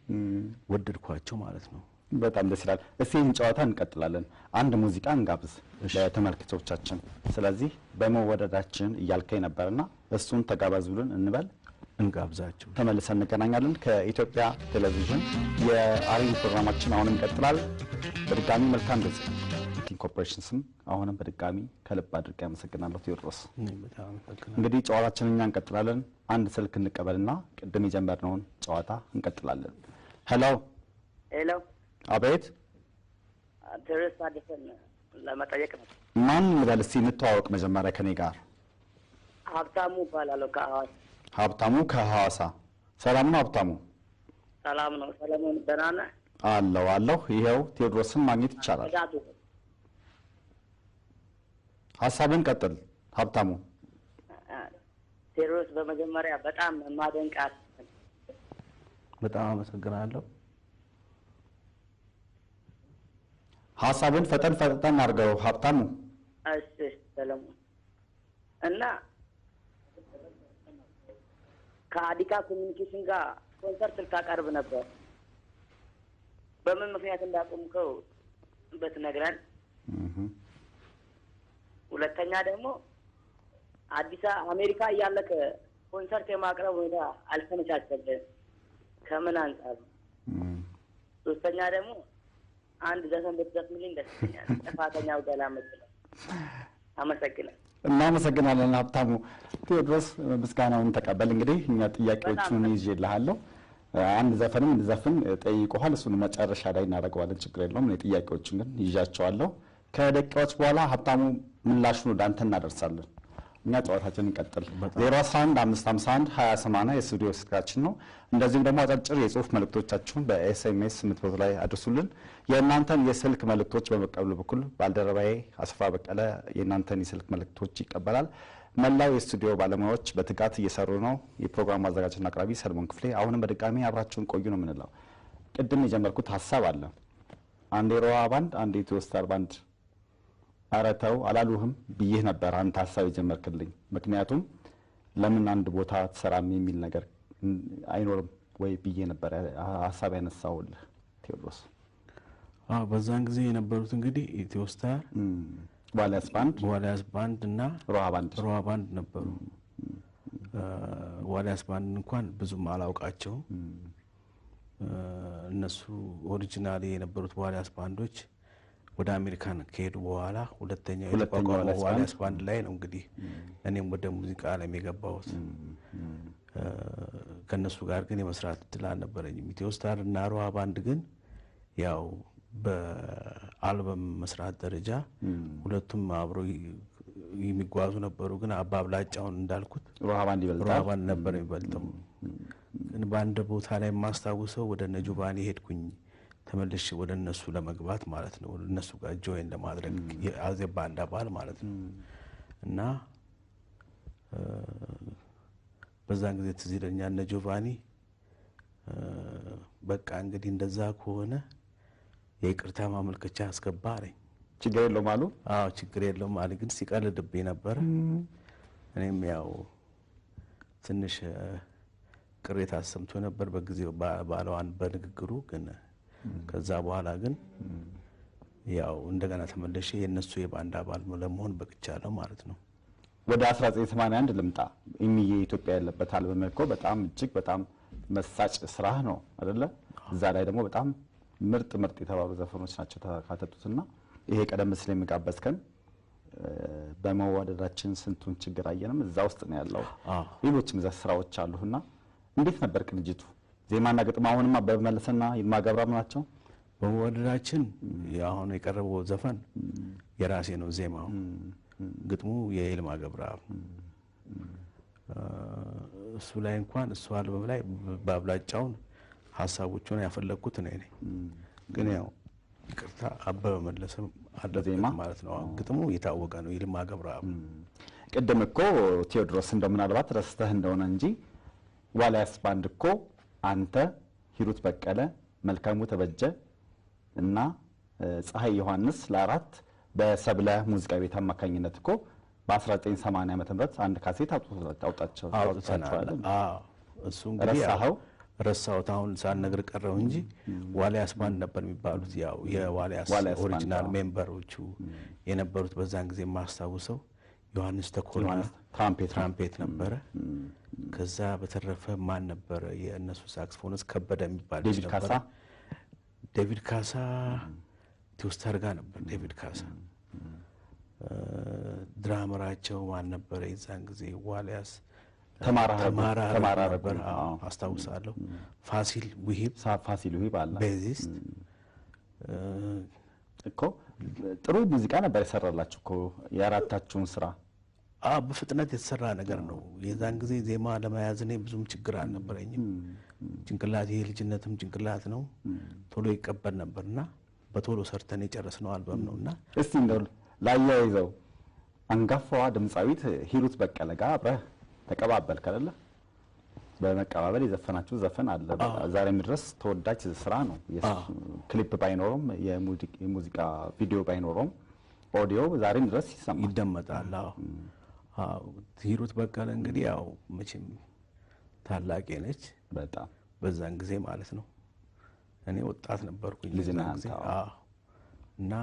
ወደድኳቸው ማለት ነው። በጣም ደስ ይላል። እስቲ ይህን ጨዋታ እንቀጥላለን። አንድ ሙዚቃ እንጋብዝ ለተመልካቾቻችን። ስለዚህ በመወደዳችን እያልከኝ ነበርና እሱን ተጋባዙልን እንበል። እንጋብዛቸው። ተመልሰን እንገናኛለን። ከኢትዮጵያ ቴሌቪዥን የአሪን ፕሮግራማችን አሁንም ይቀጥላል። በድጋሚ መልካም ጊዜ። ቲንክ ኮርፖሬሽን ስም አሁንም በድጋሚ ከልብ አድርጌ አመሰግናለሁ ቴዎድሮስ። እንግዲህ ጨዋታችንን እኛ እንቀጥላለን። አንድ ስልክ እንቀበልና ቅድም የጀመርነውን ጨዋታ እንቀጥላለን። ሄሎ ሄሎ። አቤት። ቴዎድሮስ ታደሰን ለመጠየቅ ነው። ማን ልበል እስቲ እንተዋወቅ መጀመሪያ ከኔ ጋር። ሀብታሙ እባላለሁ ከሐዋሳ። ሀብታሙ ከሐዋሳ። ሰላም ነው ሀብታሙ? ሰላም ነው። ሰለሞን ደህና ነህ? አለሁ። ይሄው ቴዎድሮስን ማግኘት ይቻላል። ሀሳብን ቀጥል ሀብታሙ። ቴዎድሮስ በመጀመሪያ በጣም ማደንቃት። በጣም አመሰግናለሁ። ሀሳብን ፈጠን አድርገው ሀብታሙ። እሺ ሰለሞን እና ከአዲካ ኮሚኒኬሽን ጋር ኮንሰርት ልታቀርብ ነበር። በምን ምክንያት እንዳቆምከው ብትነግረን። ሁለተኛ ደግሞ አሜሪካ እያለክ ኮንሰርት የማቅረብ ሁኔታ አልተመቻቸልህም፣ ከምን አንጻር? ሶስተኛ ደግሞ አንድ ዘፈን ብትዘፍንልኝ ደስ ይለኛል። ጥፋተኛው ገላ መስለው። አመሰግናለሁ። እናመሰግናለን ሀብታሙ። ቴዎድሮስ ምስጋናውን ተቀበል። እንግዲህ እኛ ጥያቄዎቹን ይዤልሃለሁ። አንድ ዘፈንም እንድዘፍን ጠይቆሃል። እሱን መጨረሻ ላይ እናደርገዋለን፣ ችግር የለውም። እኔ ጥያቄዎቹን ግን ይዣቸዋለሁ። ከደቂቃዎች በኋላ ሀብታሙ ምላሹን ወደ አንተ እናደርሳለን። እኛ ጨዋታችንን እንቀጥል። 011-551-2080 የስቱዲዮ ስልካችን ነው። እንደዚሁም ደግሞ አጫጭር የጽሁፍ መልእክቶቻችሁን በኤስኤምኤስ ምትቦት ላይ አድርሱልን። የእናንተን የስልክ መልእክቶች በመቀበሉ በኩል ባልደረባዬ አስፋ በቀለ የእናንተን የስልክ መልእክቶች ይቀበላል። መላው የስቱዲዮ ባለሙያዎች በትጋት እየሰሩ ነው። የፕሮግራሙ አዘጋጅና አቅራቢ ሰለሞን ክፍሌ። አሁንም በድጋሚ አብራችሁን ቆዩ ነው የምንለው። ቅድም የጀመርኩት ሀሳብ አለ። አንድ የሮሃ ባንድ፣ አንድ የኢትዮ ስታር ባንድ አረተው አላሉህም ብዬህ ነበር አንተ ሀሳብ የጀመርክልኝ። ምክንያቱም ለምን አንድ ቦታ ትሰራም የሚል ነገር አይኖርም ወይ ብዬ ነበር ሀሳብ ያነሳውልህ ቴዎድሮስ። በዛን ጊዜ የነበሩት እንግዲህ ኢትዮ ስታር፣ ዋልያስ ባንድ እና ሮሃ ባንድ ነበሩ። ዋልያስ ባንድ እንኳን ብዙም አላውቃቸውም። እነሱ ኦሪጂናሊ የነበሩት ዋልያስ ባንዶች ወደ አሜሪካን ከሄዱ በኋላ ሁለተኛው የተቋቋመው ዋልያስ ባንድ ላይ ነው እንግዲህ እኔም ወደ ሙዚቃ ዓለም የገባሁት። ከነሱ ጋር ግን የመስራት እድል አልነበረኝም። ኢትዮ ስታር እና ሮሃ ባንድ ግን ያው በአልበም መስራት ደረጃ ሁለቱም አብሮ የሚጓዙ ነበሩ። ግን አባብላጫውን እንዳልኩት ሮሃ ባንድ ነበር የሚበልጠው። ግን በአንድ ቦታ ላይ የማስታውሰው ወደ ነጁባኒ ሄድኩኝ ተመልሼ ወደ እነሱ ለመግባት ማለት ነው። ወደ እነሱ ጋር ጆይን ለማድረግ የአዜ ባንድ አባል ማለት ነው። እና በዛን ጊዜ ትዝ ይለኛል ነጁባኒ በቃ እንግዲህ እንደዛ ከሆነ የይቅርታ ማመልከቻ አስገባ አለኝ። ችግር የለውም አሉ። ችግር የለውም አለ። ግን ሲቀልድብኝ ነበር። እኔም ያው ትንሽ ቅሬታ አሰምቶ ነበር በጊዜው ባለዋን በንግግሩ። ግን ከዛ በኋላ ግን ያው እንደገና ተመለሼ የነሱ የባንድ አባል ለመሆን በቅቻለሁ ማለት ነው። ወደ 1981 ልምጣ። ኢሚዬ ኢትዮጵያ ያለበት አልበም እኮ በጣም እጅግ በጣም መሳጭ ስራህ ነው አይደለ? እዛ ላይ ደግሞ በጣም ምርጥ የተባሉ ዘፈኖች ናቸው ተካተቱትና ይሄ ቀደም ሲል የሚጋበዝከን በመዋደዳችን ስንቱን ችግር አየንም እዛ ውስጥ ነው ያለው። ሌሎችም ስራዎች አሉና እንዴት ነበር ቅንጅቱ? ዜማና ግጥም አሁንማ በመለሰና ይልማ ገብረአብ ናቸው። በመዋደዳችን አሁን የቀረበው ዘፈን የራሴ ነው። ዜማው ግጥሙ የይልማ ገብረአብ። እሱ ላይ እንኳን እሱ አልበም ላይ በአብላጫውን ሀሳቦቹን ያፈለኩት እኔ ነኝ። ግን ያው ይቅርታ አበበ መለሰ ዜማ ማለት ነው። ግጥሙ የታወቀ ነው። ይልማ ገብረአብ ቅድም እኮ ቴዎድሮስ እንደው ምናልባት ረስተህ እንደሆነ እንጂ ዋልያስ ባንድ እኮ አንተ፣ ሂሩት በቀለ፣ መልካሙ ተበጀ እና ፀሐይ ዮሐንስ ለአራት በሰብለ ሙዚቃ ቤት አማካኝነት እኮ በ1980 ዓመተ ምህረት አንድ ካሴት አውጣቸዋል። እሱ እንግዲህ ረሳኸው? ረሳሁት። አሁን ሳልነግር ቀረው እንጂ ዋልያስ ባንድ ነበር የሚባሉት። ያው የዋልያስ ኦሪጂናል ሜምበሮቹ የነበሩት በዛን ጊዜ የማስታውሰው ዮሐንስ ተኮላ ትራምፔት ነበረ። ከዛ በተረፈ ማን ነበረ? የእነሱ ሳክስፎንስ ከበደ የሚባል ዴቪድ ካሳ ቲውስተር ጋር ነበር። ዴቪድ ካሳ ድራመራቸው ማን ነበረ? የዛን ጊዜ ዋልያስ ተማራ ነበር አስታውሳለሁ። ፋሲል ውሂብ አለ ቤዚስት እኮ ጥሩ ሙዚቃ ነበር የሰራላችሁ እኮ የአራታችሁን ስራ። በፍጥነት የተሰራ ነገር ነው። የዛን ጊዜ ዜማ ለመያዝ እኔ ብዙም ችግር አልነበረኝም። ጭንቅላት የልጅነትም ጭንቅላት ነው፣ ቶሎ ይቀበል ነበርና በቶሎ ሰርተን የጨረስነው አልበም ነውና እስቲ እንደው ላያይዘው አንጋፋዋ ድምጻዊት ሂሩት በቀለ ጋር አብረህ ተቀባበልክ አይደለ? በመቀባበል የዘፈናችሁ ዘፈን አለ። ዛሬም ድረስ ተወዳጅ ስራ ነው። ክሊፕ ባይኖርም የሙዚቃ ቪዲዮ ባይኖርም ኦዲዮ ዛሬም ድረስ ይደመጣል። አዎ ሂሩት በቀለ እንግዲህ ያው መቼም ታላቄ ነች በጣም በዛን ጊዜ ማለት ነው። እኔ ወጣት ነበርኩኝ በዛን ጊዜ እና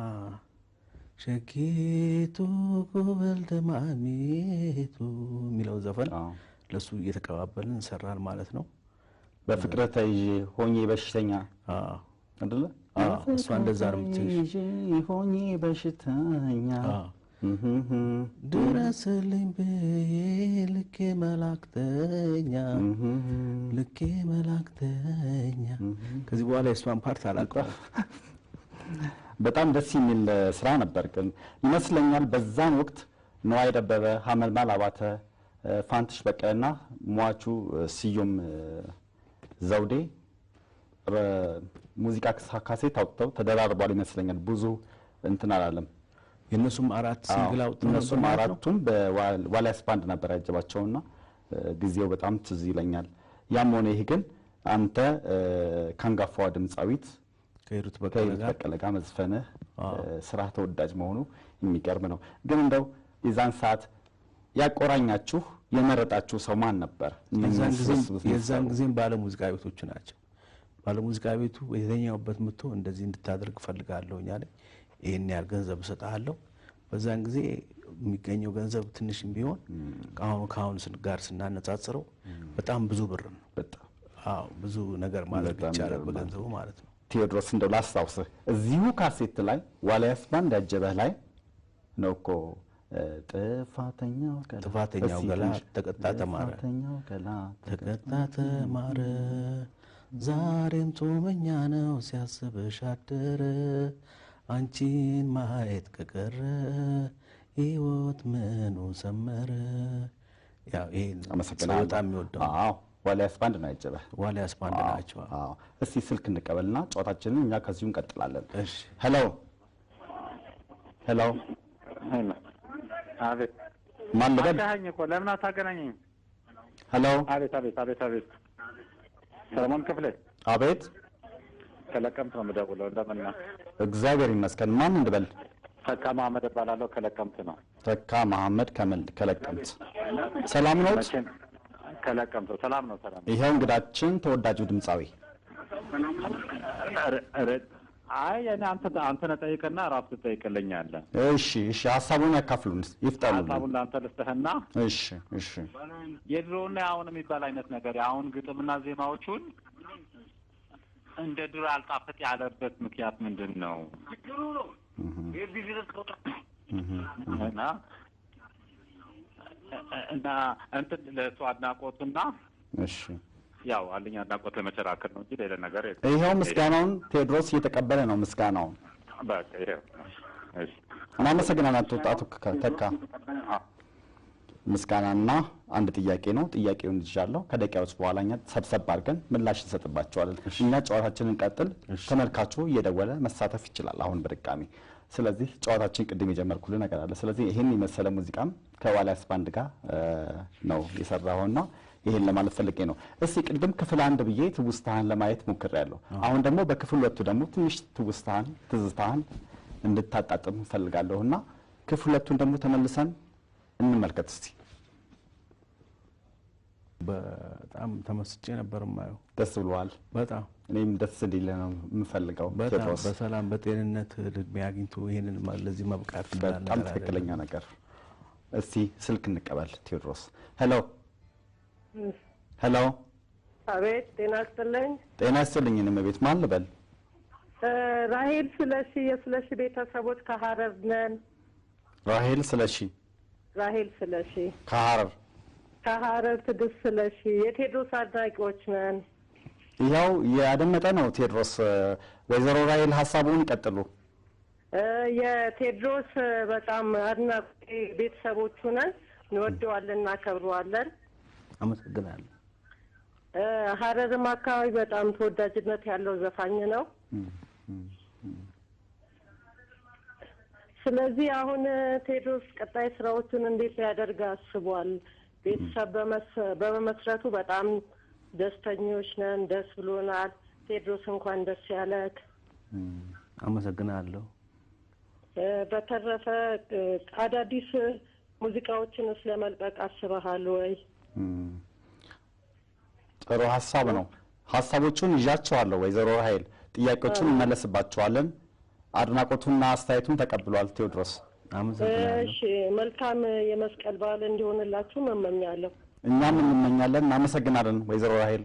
ሸኪቱ ጉብል ደማሚቱ የሚለው ዘፈን ለሱ እየተቀባበልን ሰራን ማለት ነው። በፍቅረ ተይዤ ሆኜ በሽተኛ አይደለ? እሷ እንደዛ ነው የምትይሽ። ሆኜ በሽተኛ ድረስልኝ ብዬ ልኬ መላክተኛ ከዚህ በኋላ የእሷን ፓርት አላውቀውም። በጣም ደስ የሚል ስራ ነበር። ግን ይመስለኛል በዛን ወቅት ነዋይ ደበበ፣ ሀመልማል አባተ፣ ፋንትሽ በቀለና ሟቹ ስዩም ዘውዴ ሙዚቃ ካሴት አውጥተው ተደራርቧል ይመስለኛል። ብዙ እንትን አላለም። የነሱም አራት ሲንግል አውጥተው እነሱም አራቱም በዋልያስ ባንድ ነበር ያጀባቸውና ጊዜው በጣም ትዝ ይለኛል። ያም ሆነ ይህ ግን አንተ ካንጋፋዋ ድምጻዊት ከሂሩት በቀለ ጋር መዝፈንህ ስራ ተወዳጅ መሆኑ የሚገርም ነው። ግን እንደው የዛን ሰዓት ያቆራኛችሁ የመረጣችሁ ሰው ማን ነበር? የዛን ጊዜም ባለሙዚቃ ቤቶቹ ናቸው። ባለሙዚቃ ቤቱ የተኛውበት መጥቶ እንደዚህ እንድታደርግ ፈልጋለሁ እኛ ላይ ይሄን ያህል ገንዘብ እሰጥሃለሁ። በዛን ጊዜ የሚገኘው ገንዘብ ትንሽም ቢሆን ከአሁን ጋር ስናነጻጽረው በጣም ብዙ ብር ነው። ብዙ ነገር ማድረግ ይቻላል በገንዘቡ ማለት ነው። ቴዎድሮስ እንደው ላስታውስህ እዚሁ ካሴት ላይ ዋልያስ ባንድ ያጀበህ ላይ ነው እኮ ጥፋተኛው ገላ ተቀጣ ተማረ ዛሬም ጾመኛ ነው ሲያስብሽ አደረ አንቺን ማየት ከቀረ ሕይወት ምኑ ሰመረ። ያው ይሄን በጣም የሚወደው ዋልያስ ባንድ ነው ያጀበህ። ዋልያስ ባንድ ናቸው። እስቲ ስልክ እንቀበልና ጨዋታችንን እኛ ከዚሁ እንቀጥላለን። እሺ። ሄሎ አቤት። ማን ልበል? አታገናኝ እኮ ለምን አታገናኘኝ? ሄሎ። አቤት። ሰለሞን ክፍሌ። አቤት። ከለቀምት ነው የምደውለው። እንደምን ነህ? እግዚአብሔር ይመስገን። ማን እንድበል? ተካ መሐመድ እባላለሁ። ከለቀምት ነው። ተካ መሐመድ ከለቀምት። ሰላም ነው? ከለቀምት ሰላም ነው። ይሄው እንግዳችን ተወዳጁ ድምጻዊ። አይ እኔ አንተ ነህ ጠይቅና ራስህ ትጠይቅልኛለህ። እሺ፣ ሀሳቡን ያካፍሉን ይፍጠሩ። ሀሳቡን ለአንተ ልስጥህና። እሺ። የድሮውና የአሁን የሚባል አይነት ነገር የአሁን ግጥምና ዜማዎቹን እንደ ድሮ አልጣፍጥ ያለበት ምክንያት ምንድን ነው? እና እንትን ለእሱ አድናቆትና እሺ ያው አለኝ አድናቆት ለመቸራከር ነው እንጂ ሌላ ነገር የለም። ይሄው ምስጋናውን ቴዎድሮስ እየተቀበለ ነው። ምስጋናውን በቃ ይሄው። እሺ እናመሰግናለን። ተወጣቱ ተካ ምስጋናና አንድ ጥያቄ ነው። ጥያቄውን ይዣለሁ። ከደቂቃዎች በኋላ እኛ ሰብሰብ አድርገን ምላሽ እንሰጥባቸዋለን። እኛ ጨዋታችንን ቀጥል። ተመልካቹ እየደወለ መሳተፍ ይችላል አሁን በድጋሚ። ስለዚህ ጨዋታችን ቅድም የጀመርኩልህ ነገር አለ። ስለዚህ ይሄን የመሰለ ሙዚቃም ከዋልያስ ባንድ ጋር ነው የሰራውና ይሄን ለማለት ፈልጌ ነው። እስቲ ቅድም ክፍል 1 ብዬ ትውስታህን ለማየት ሞክሬያለሁ። አሁን ደግሞ በክፍል 2 ደግሞ ትንሽ ትዝታህን እንድታጣጥም ፈልጋለሁና ክፍል 2ን ደግሞ ተመልሰን እንመልከት እስቲ። በጣም ተመስጬ ነበር ማየው። ደስ ብሏል? በጣም እኔም ደስ እንዲል ነው የምፈልገው። በጣም በሰላም በጤንነት ልብ ያግኝቶ ይሄንን ለዚህ መብቃት በጣም ትክክለኛ ነገር። እስቲ ስልክ እንቀበል። ቴዎድሮስ ሄሎ ሄሎ። አቤት። ጤና ይስጥልኝ። ጤና ይስጥልኝ። እኔም ቤት ማን ልበል? ራሄል ስለሺ፣ የስለሺ ቤተሰቦች ከሐረር ነን። ራሄል ስለሺ። ራሄል ስለሺ ከሐረር። ትዕግስት ስለሺ የቴዎድሮስ አድናቂዎች ነን። ያው ያደመጠ ነው ቴዎድሮስ። ወይዘሮ ራሄል ሀሳቡን ይቀጥሉ። የቴዎድሮስ በጣም አድናቂ ቤተሰቦቹ ነን። እንወደዋለን፣ እናከብረዋለን። አመሰግናለሁ። ሐረርም አካባቢ በጣም ተወዳጅነት ያለው ዘፋኝ ነው። ስለዚህ አሁን ቴዎድሮስ ቀጣይ ስራዎቹን እንዴት ሊያደርግ አስቧል? ቤተሰብ በመመስረቱ በጣም ደስተኞች ነን። ደስ ብሎናል። ቴዎድሮስ እንኳን ደስ ያለህ። አመሰግናለሁ። በተረፈ አዳዲስ ሙዚቃዎችን ስለመልቀቅ አስበሃል ወይ? ጥሩ ሀሳብ ነው። ሀሳቦቹን ይዣቸዋለሁ ወይዘሮ ራሄል። ጥያቄዎችን እንመለስባቸዋለን። አድናቆቱና አስተያየቱን ተቀብሏል ቴዎድሮስ። አመሰግናለሁ። እሺ፣ መልካም የመስቀል በዓል እንዲሆንላችሁ እመኛለሁ። እኛም እንመኛለን። እናመሰግናለን ወይዘሮ ራሄል።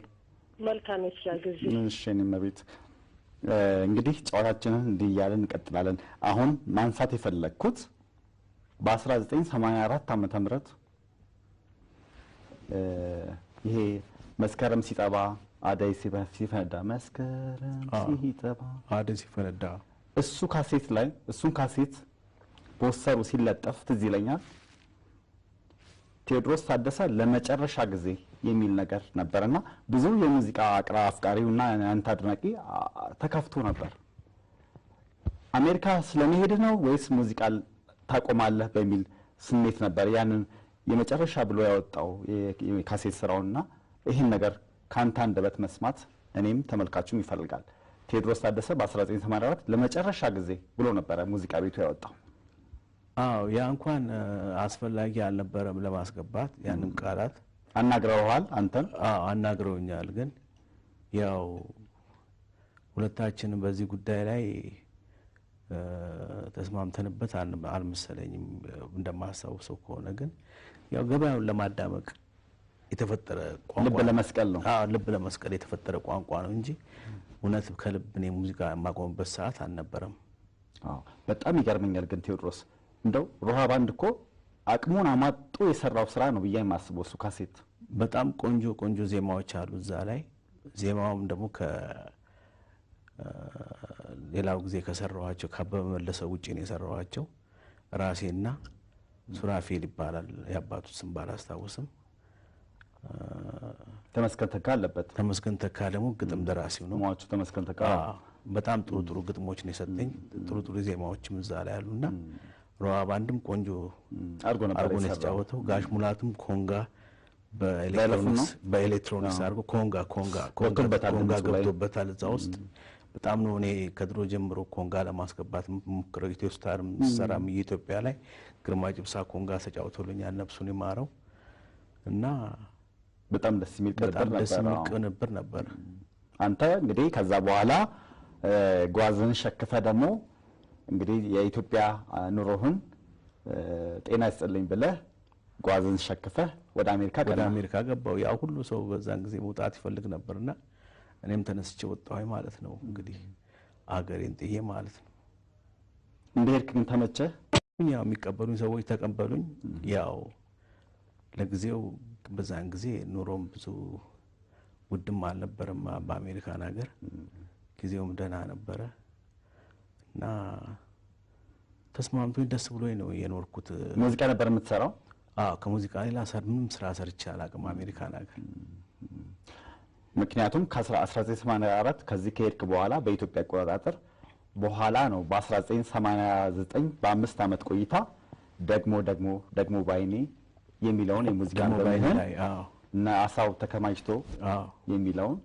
መልካም የስራ ጊዜ። እሺ፣ እኔም ቤት እንግዲህ ጨዋታችንን እንዲህ እያለን እንቀጥላለን። አሁን ማንሳት የፈለግኩት በ1984 ዓመተ ምህረት ይሄ መስከረም ሲጠባ አደይ ሲፈነዳ መስከረም ሲጠባ አደይ ሲፈነዳ እሱን ካሴት ፖስተሩ ሲለጠፍ ትዝ ይለኛል። ቴዎድሮስ ታደሰ ለመጨረሻ ጊዜ የሚል ነገር ነበርና ብዙ የሙዚቃ አፍቃሪውና አንተ አድናቂ ተከፍቶ ነበር። አሜሪካ ስለመሄድ ነው ወይስ ሙዚቃ ታቆማለህ በሚል ስሜት ነበር ያንን የመጨረሻ ብሎ ያወጣው የካሴት ስራውና ይህን ነገር ካንተ አንደበት መስማት እኔም ተመልካቹም ይፈልጋል። ቴዎድሮስ ታደሰ በ1984 ለመጨረሻ ጊዜ ብሎ ነበረ ሙዚቃ ቤቱ ያወጣው። አዎ ያ እንኳን አስፈላጊ አልነበረም ለማስገባት ያንን ቃላት። አናግረውሃል አንተን? አዎ አናግረውኛል። ግን ያው ሁለታችንም በዚህ ጉዳይ ላይ ተስማምተንበት አልመሰለኝም እንደማስታውሰው ከሆነ። ግን ያው ገበያውን ለማዳመቅ የተፈጠረ ቋንቋ ልብ ለመስቀል ነው። አዎ ልብ ለመስቀል የተፈጠረ ቋንቋ ነው እንጂ እውነት ከልብ እኔ ሙዚቃ የማቆምበት ሰዓት አልነበረም። አዎ በጣም ይገርመኛል። ግን ቴዎድሮስ እንደው ሮሃ ባንድ እኮ አቅሙን አማጦ የሰራው ስራ ነው ብዬ የማስበው እሱ ካሴት። በጣም ቆንጆ ቆንጆ ዜማዎች አሉ እዛ ላይ። ዜማውም ደግሞ ሌላው ጊዜ ከሰራዋቸው ከአበበ መለሰ ውጪ ነው የሰራዋቸው። ራሴና ሱራፌል ይባላል ያባቱ ስም ባላስታውስም። ተመስገን ተካ አለበት። ተመስገን ተካ ደግሞ ግጥም ደራሲው ነው። ሟቹ ተመስገን ተካ በጣም ጥሩ ጥሩ ግጥሞች ነው የሰጠኝ። ጥሩ ጥሩ ዜማዎችም እዛ ላይ አሉና ሮሃ ባንድም ቆንጆ አርጎ ነበር የተጫወተው። ጋሽ ሙላቱም ኮንጋ በኤሌክትሮኒክስ አርጎ ኮንጋ ገብቶበታል እዛ ውስጥ። በጣም ነው እኔ ከድሮ ጀምሮ ኮንጋ ለማስገባት ሞክረው ኢትዮ ስታርም ሰራም የኢትዮጵያ ላይ ግርማ ጅብሳ ኮንጋ ተጫውቶልኛል፣ ነፍሱን ይማረው። እና በጣም ደስ የሚል ቅንብር ነበር። አንተ እንግዲህ ከዛ በኋላ ጓዝን ሸክፈ ደግሞ እንግዲህ የኢትዮጵያ ኑሮህን ጤና ይስጥልኝ ብለህ ጓዝን ሸክፈ ወደ አሜሪካ ገባው። ያው ሁሉ ሰው በዛን ጊዜ መውጣት ይፈልግ ነበርና እኔም ተነስቼ ወጣሁ ማለት ነው። እንግዲህ አገሬን ጥዬ ማለት ነው። እንደሄድክ ግን ተመቸህ? ያው የሚቀበሉኝ ሰዎች ተቀበሉኝ። ያው ለጊዜው በዛን ጊዜ ኑሮም ብዙ ውድም አልነበረም በአሜሪካን ሀገር። ጊዜውም ደህና ነበረ እና ተስማምቶኝ ደስ ብሎኝ ነው የኖርኩት። ሙዚቃ ነበር የምትሰራው? ከሙዚቃ ሌላ ምንም ስራ ሰርቼ አላውቅም አሜሪካን ሀገር። ምክንያቱም ከ1984 ከዚህ ከሄድክ በኋላ በኢትዮጵያ አቆጣጠር በኋላ ነው በ1989 በ5 ዓመት ቆይታ ደግሞ ባይኔ የሚለውን የሙዚቃ አልበምህን እነ አሳው ተከማችቶ የሚለውን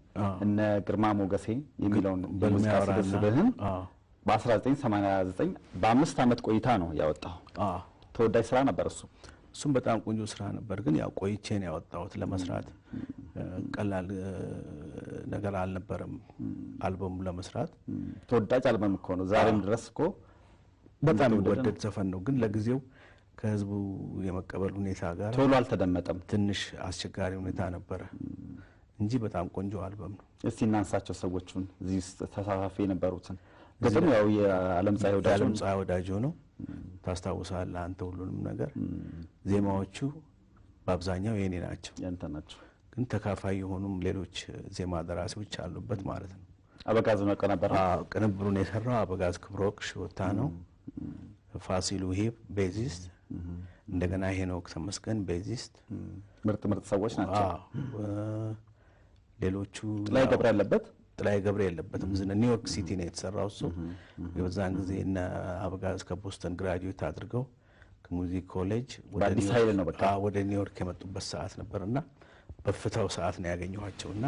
እነ ግርማ ሞገሴ የሚለውን የሙዚቃ ስብስብህን በ1989 በ5 ዓመት ቆይታ ነው ያወጣው። ተወዳጅ ስራ ነበር እሱም በጣም ቆንጆ ስራ ነበር። ግን ያው ቆይቼ ነው ያወጣሁት። ለመስራት ቀላል ነገር አልነበረም አልበሙ ለመስራት። ተወዳጅ አልበም እኮ ነው ዛሬም ድረስ እኮ በጣም ወደድ ዘፈን ነው። ግን ለጊዜው ከህዝቡ የመቀበል ሁኔታ ጋር ቶሎ አልተደመጠም። ትንሽ አስቸጋሪ ሁኔታ ነበረ እንጂ በጣም ቆንጆ አልበም ነው። እስቲ እናንሳቸው ሰዎቹን እዚህ ውስጥ ተሳታፊ የነበሩትን። ግጥም ያው የዓለም ፀሐይ ወዳጆ ነው። ታስታውሳለህ አንተ ሁሉንም ነገር። ዜማዎቹ በአብዛኛው የኔ ናቸው ያንተ ናቸው። ግን ተካፋይ የሆኑም ሌሎች ዜማ ደራሲዎች አሉበት ማለት ነው። አበጋዝ ነው ቅንብሩን የሰራው አበጋዝ ክብሮክ ሽወታ ነው። ፋሲሉ ሂብ ቤዚስት፣ እንደገና ሄኖክ ተመስገን ቤዚስት። ምርጥ ሰዎች ናቸው። ሌሎቹ ጥላይ ገብረ የለበትም። ኒውዮርክ ሲቲ ነው የተሰራው እሱ። የበዛን ጊዜ እና አበጋዝ ከቦስተን ግራጁዌት አድርገው ከሙዚክ ኮሌጅ ወደ ኒውዮርክ የመጡበት ሰዓት ነበርና በፍታው ሰዓት ነው ያገኘኋቸውና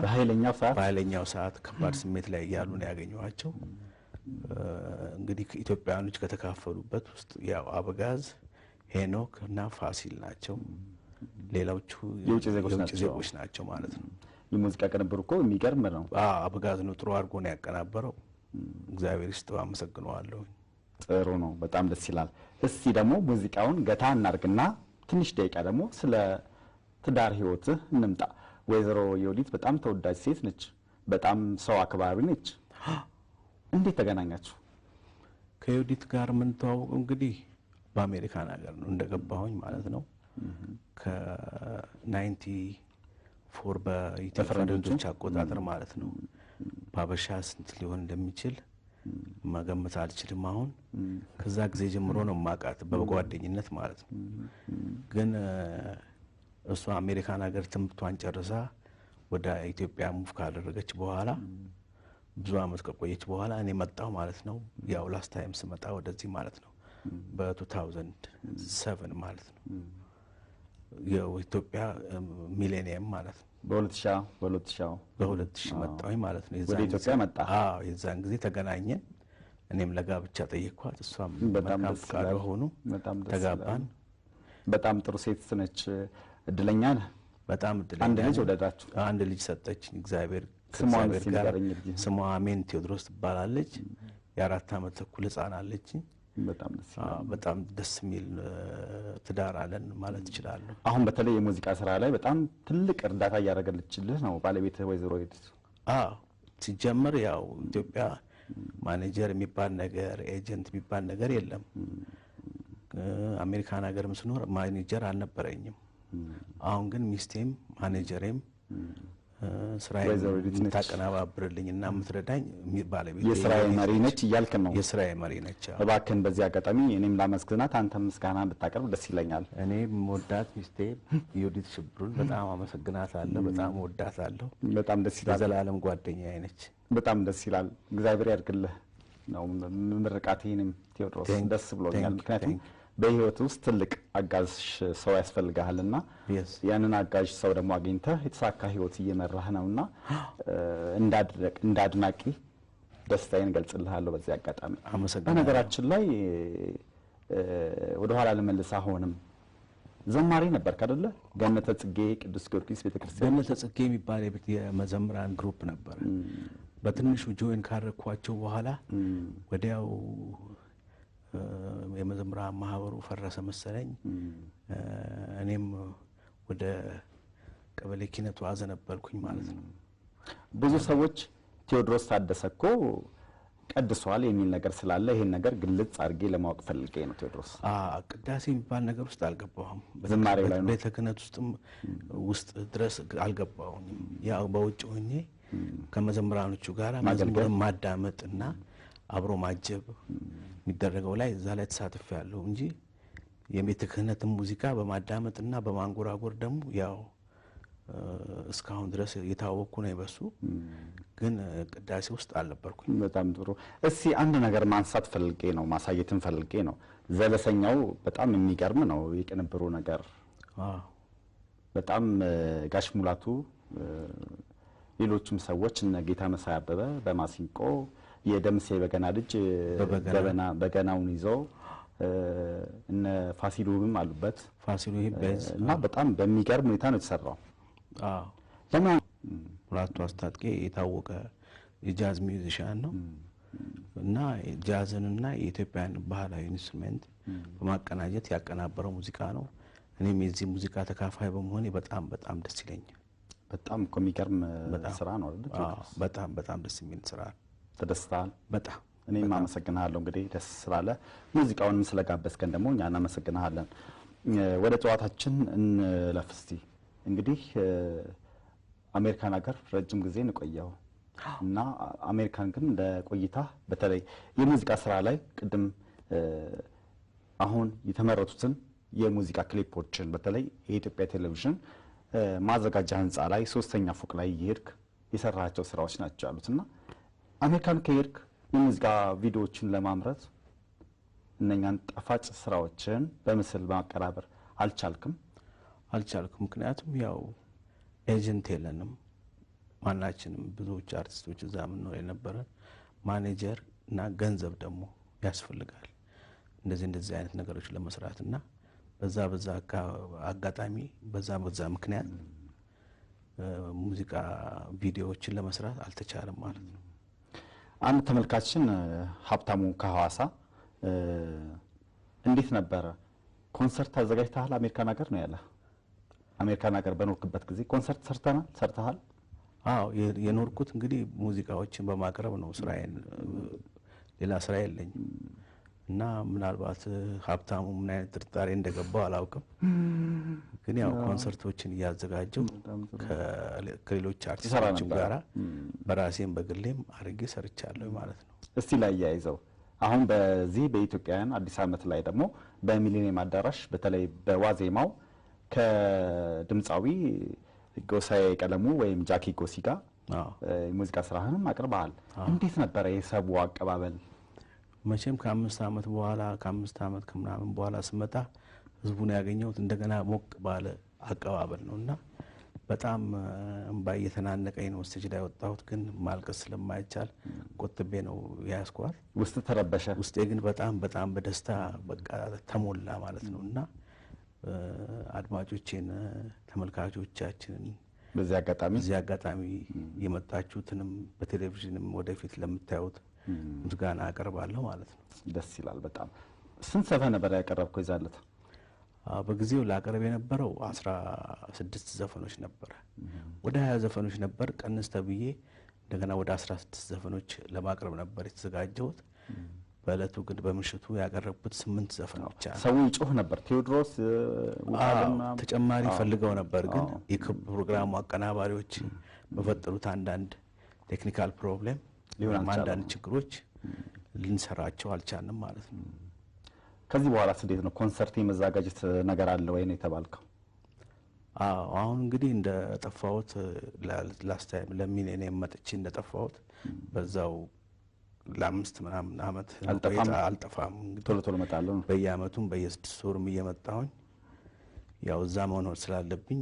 በኃይለኛው ሰዓት ከባድ ስሜት ላይ ያሉ ነው ያገኘኋቸው። እንግዲህ ኢትዮጵያኖች ከተካፈሉበት ውስጥ ያው አበጋዝ፣ ሄኖክ እና ፋሲል ናቸው። ሌላዎቹ የውጭ ዜጎች ናቸው ማለት ነው። የሙዚቃ ቅንብር እኮ የሚገርም ነው። አበጋዝ ነው ጥሩ አድርጎ ነው ያቀናበረው። እግዚአብሔር ይስጥው፣ አመሰግነዋለሁ። ጥሩ ነው፣ በጣም ደስ ይላል። እስቲ ደግሞ ሙዚቃውን ገታ እናርግና ትንሽ ደቂቃ ደግሞ ስለ ትዳር ህይወትህ እንምጣ። ወይዘሮ ዮዲት በጣም ተወዳጅ ሴት ነች፣ በጣም ሰው አክባሪ ነች። እንዴት ተገናኛችሁ? ከዮዲት ጋር ምን ተዋወቁ? እንግዲህ በአሜሪካን ሀገር ነው እንደገባሁኝ ማለት ነው። ከ94 በኢትዮጵያኖች አቆጣጠር ማለት ነው። ባበሻ ስንት ሊሆን እንደሚችል መገመት አልችልም አሁን። ከዛ ጊዜ ጀምሮ ነው ማቃት በጓደኝነት ማለት ነው። ግን እሷ አሜሪካን ሀገር ትምህርቷን ጨርሳ ወደ ኢትዮጵያ ሙቭ ካደረገች በኋላ ብዙ አመት ከቆየች በኋላ እኔ መጣሁ ማለት ነው። ያው ላስት ታይም ስመጣ ወደዚህ ማለት ነው በ2007 ማለት ነው። የኢትዮጵያ ሚሌኒየም ማለት ነው በ2000 መጣሁ ማለት ነው። ወደ ኢትዮጵያ መጣ። የዛን ጊዜ ተገናኘን። እኔም ለጋብቻ ጠየቅኳት፣ እሷም በጣም ፈቃድ ሆኑ፣ ተጋባን። በጣም ጥሩ ሴት ነች። እድለኛ ነህ። በጣም እድለኛ። አንድ ልጅ ወለዳችሁ? አንድ ልጅ ሰጠችኝ እግዚአብሔር። ስሟ አሜን ቴዎድሮስ ትባላለች። የ4 ዓመት ተኩል ህፃን አለች። በጣም ደስ የሚል ትዳር አለን ማለት እችላለሁ። አሁን በተለይ የሙዚቃ ስራ ላይ በጣም ትልቅ እርዳታ እያደረገልችልህ ነው ባለቤትህ ወይዘሮ ዮዲት? ሲጀምር ያው ኢትዮጵያ ማኔጀር የሚባል ነገር ኤጀንት የሚባል ነገር የለም። አሜሪካን ሀገርም ስኖር ማኔጀር አልነበረኝም። አሁን ግን ሚስቴም ማኔጀሬም ስራዬን ታቀናባብርልኝና የምትረዳኝ ባለቤቴ የስራዬ መሪ ነች እያልክ ነው? የስራዬ መሪ ነች። እባክህን በዚህ አጋጣሚ እኔም ላመስግናት፣ አንተም ምስጋና ብታቀርብ ደስ ይለኛል። እኔም ወዳት ሚስቴ ዮዲት ሽብሩን በጣም አመሰግናታለሁ። በጣም ወዳታለሁ። በጣም ደስ ይላል። የዘላለም ጓደኛዬ ነች። በጣም ደስ ይላል። እግዚአብሔር ያድርግልህ ነው ምርቃቴንም። ቴዎድሮስ ደስ ብሎኛል። ምክንያቱም በህይወት ውስጥ ትልቅ አጋዥ ሰው ያስፈልጋልና ያንን አጋዥ ሰው ደግሞ አግኝተህ የተሳካ ህይወት እየመራህ ነውና እንዳድናቂ ደስታዬን ገልጽልሃለሁ በዚህ አጋጣሚ። በነገራችን ላይ ወደ ኋላ ልመልስ። አሁንም ዘማሪ ነበርክ አይደለ? ገነተ ጽጌ ቅዱስ ጊዮርጊስ ቤተክርስቲያን። ገነተ ጽጌ የሚባል የመዘምራን ግሩፕ ነበር። በትንሹ ጆይን ካረኳቸው በኋላ ወዲያው የመዘምራን ማህበሩ ፈረሰ መሰለኝ። እኔም ወደ ቀበሌ ኪነቱ አዘነበልኩኝ ማለት ነው። ብዙ ሰዎች ቴዎድሮስ ታደሰ እኮ ቀድሷል የሚል ነገር ስላለ ይሄን ነገር ግልጽ አድርጌ ለማወቅ ፈልጌ ነው። ቴዎድሮስ ቅዳሴ የሚባል ነገር ውስጥ አልገባሁም። ዝማሬው ላይ ነው። ቤተ ክህነት ውስጥ ድረስ አልገባሁም። ያው በውጭ ሆኜ ከመዘምራኖቹ ጋር መዝሙር ማዳመጥና አብሮ ማጀብ የሚደረገው ላይ እዛ ላይ ተሳትፌያለሁ እንጂ የቤተ ክህነትን ሙዚቃ በማዳመጥና በማንጎራጎር ደግሞ ያው እስካሁን ድረስ የታወቅኩ ነው በሱ ግን ቅዳሴ ውስጥ አልነበርኩኝ። በጣም ጥሩ። እስቲ አንድ ነገር ማንሳት ፈልጌ ነው ማሳየትን ፈልጌ ነው። ዘለሰኛው በጣም የሚገርም ነው የቅንብሩ ነገር። በጣም ጋሽ ሙላቱ ሌሎችም ሰዎች እነ ጌታ መሳይ አበበ በማሲንቆ የደምሴ በገና ልጅ በገናውን ይዞ እነ ፋሲል ውብም አሉበት። ፋሲል ውብ እና በጣም በሚገርም ሁኔታ ነው የተሰራው። ለምን ሙላቱ አስታጥቄ የታወቀ የጃዝ ሚውዚሻን ነው እና ጃዝንና የኢትዮጵያን ባህላዊ ኢንስትሩሜንት በማቀናጀት ያቀናበረው ሙዚቃ ነው። እኔም የዚህ ሙዚቃ ተካፋይ በመሆኔ በጣም በጣም ደስ ይለኛል። በጣም የሚገርም ስራ ነው አይደል? በጣም በጣም ደስ የሚል ስራ። ተደስታል? በጣም እኔም አመሰግናለሁ። እንግዲህ ደስ ስላለ ሙዚቃውንም ስለጋበዝከን ደግሞ እኛ እናመሰግናለን። ወደ ጨዋታችን እንለፍ እስቲ። እንግዲህ አሜሪካን ሀገር ረጅም ጊዜ እንቆየው እና አሜሪካን ግን እንደ ቆይታ በተለይ የሙዚቃ ስራ ላይ ቅድም አሁን የተመረጡትን የሙዚቃ ክሊፖችን በተለይ የኢትዮጵያ ቴሌቪዥን ማዘጋጃ ህንጻ ላይ 3ኛ ፎቅ ላይ እየሄድክ የሰራቸው ስራዎች ናቸው ያሉትና አሜሪካን ከሄድክ የሙዚቃ ቪዲዮዎችን ለማምረት እነኛን ጣፋጭ ስራዎችን በምስል ማቀራበር አልቻልክም? ምክንያቱም ያው ኤጀንት የለንም ማናችንም ብዙዎች አርቲስቶች እዛ ምንኖር የነበረ ማኔጀር እና ገንዘብ ደግሞ ያስፈልጋል እንደዚህ አይነት ነገሮች ለመስራትና በዛ አጋጣሚ በዛ ምክንያት ሙዚቃ ቪዲዮዎችን ለመስራት አልተቻለም ማለት ነው። አንድ ተመልካችን ሀብታሙ ከሐዋሳ እንዴት ነበር ኮንሰርት አዘጋጅተሃል አሜሪካን ሀገር ነው ያለ? አሜሪካን ሀገር በኖርክበት ጊዜ ኮንሰርት ሰርተሃል? አዎ የኖርኩት እንግዲህ ሙዚቃዎችን በማቅረብ ነው ስራዬን፣ ሌላ ስራ የለኝም እና ምናልባት ሀብታሙ ምን አይነት ጥርጣሬ እንደገባው አላውቅም። ግን ያው ኮንሰርቶችን እያዘጋጀው ከሌሎች አርቲስቶች ጋራ በራሴም በግሌም አርጌ ሰርቻለሁ ማለት ነው። እስቲ ላይ ያይዘው አሁን በዚህ በኢትዮጵያውያን አዲስ ዓመት ላይ ደግሞ በሚሊኒየም አዳራሽ በተለይ በዋዜማው ከድምጻዊ ጎሳዬ ቀለሙ ወይም ጃኪ ጎሲ ጋር ሙዚቃ ስራህንም አቅርበሃል። እንዴት ነበር የሰቡ አቀባበል? መቼም ከ5 ዓመት በኋላ ከ5 ዓመት ከምናምን በኋላ ስመጣ ህዝቡን ያገኘሁት እንደገና ሞቅ ባለ አቀባበል ነውና በጣም እንባይ የተናነቀኝ ነው ስቴጅ ላይ ወጣሁት። ግን ማልቀስ ስለማይቻል ቆጥቤ ነው ያስኳት። ውስጥ ተረበሸ? ውስጤ ግን በጣም በደስታ በቃ ተሞላ ማለት ነውና አድማጮቼን ተመልካቾቻችንን በዚህ አጋጣሚ የመጣችሁትንም በቴሌቪዥንም ወደፊት ለምታዩት ምስጋና አቀርባለሁ ማለት ነው። ደስ ይላል በጣም። ስንት ዘፈን ነበር ያቀረብከው ይዛለት? በጊዜው ላቀርብ የነበረው 16 ዘፈኖች ነበር። ወደ 20 ዘፈኖች ነበር ቀንስ ተብዬ እንደገና ወደ 16 ዘፈኖች ለማቅረብ ነበር የተዘጋጀሁት። በእለቱ ግን በምሽቱ ያቀረብኩት 8 ዘፈን ብቻ ነው። ሰው ይጮህ ነበር። ቴዎድሮስ ተጨማሪ ፈልገው ነበር፣ ግን የፕሮግራሙ አቀናባሪዎች በፈጠሩት አንዳንድ ቴክኒካል ፕሮብሌም አንዳንድ ችግሮች ልንሰራቸው አልቻልንም ማለት ነው። ከዚህ በኋላ እንዴት ነው ኮንሰርት የመዘጋጀት ነገር አለ ወይ ነው የተባልከው? አሁን እንግዲህ እንደጠፋሁት ላስት ታይም ለሚሊኒየም መጥቼ እንደጠፋሁት በዛው ለ5 ምናምን አመት አልጠፋም። ቶሎ እመጣለሁ። በየአመቱም በየ6 ወሩም እየመጣሁኝ ያው እዛ መሆን ስላለብኝ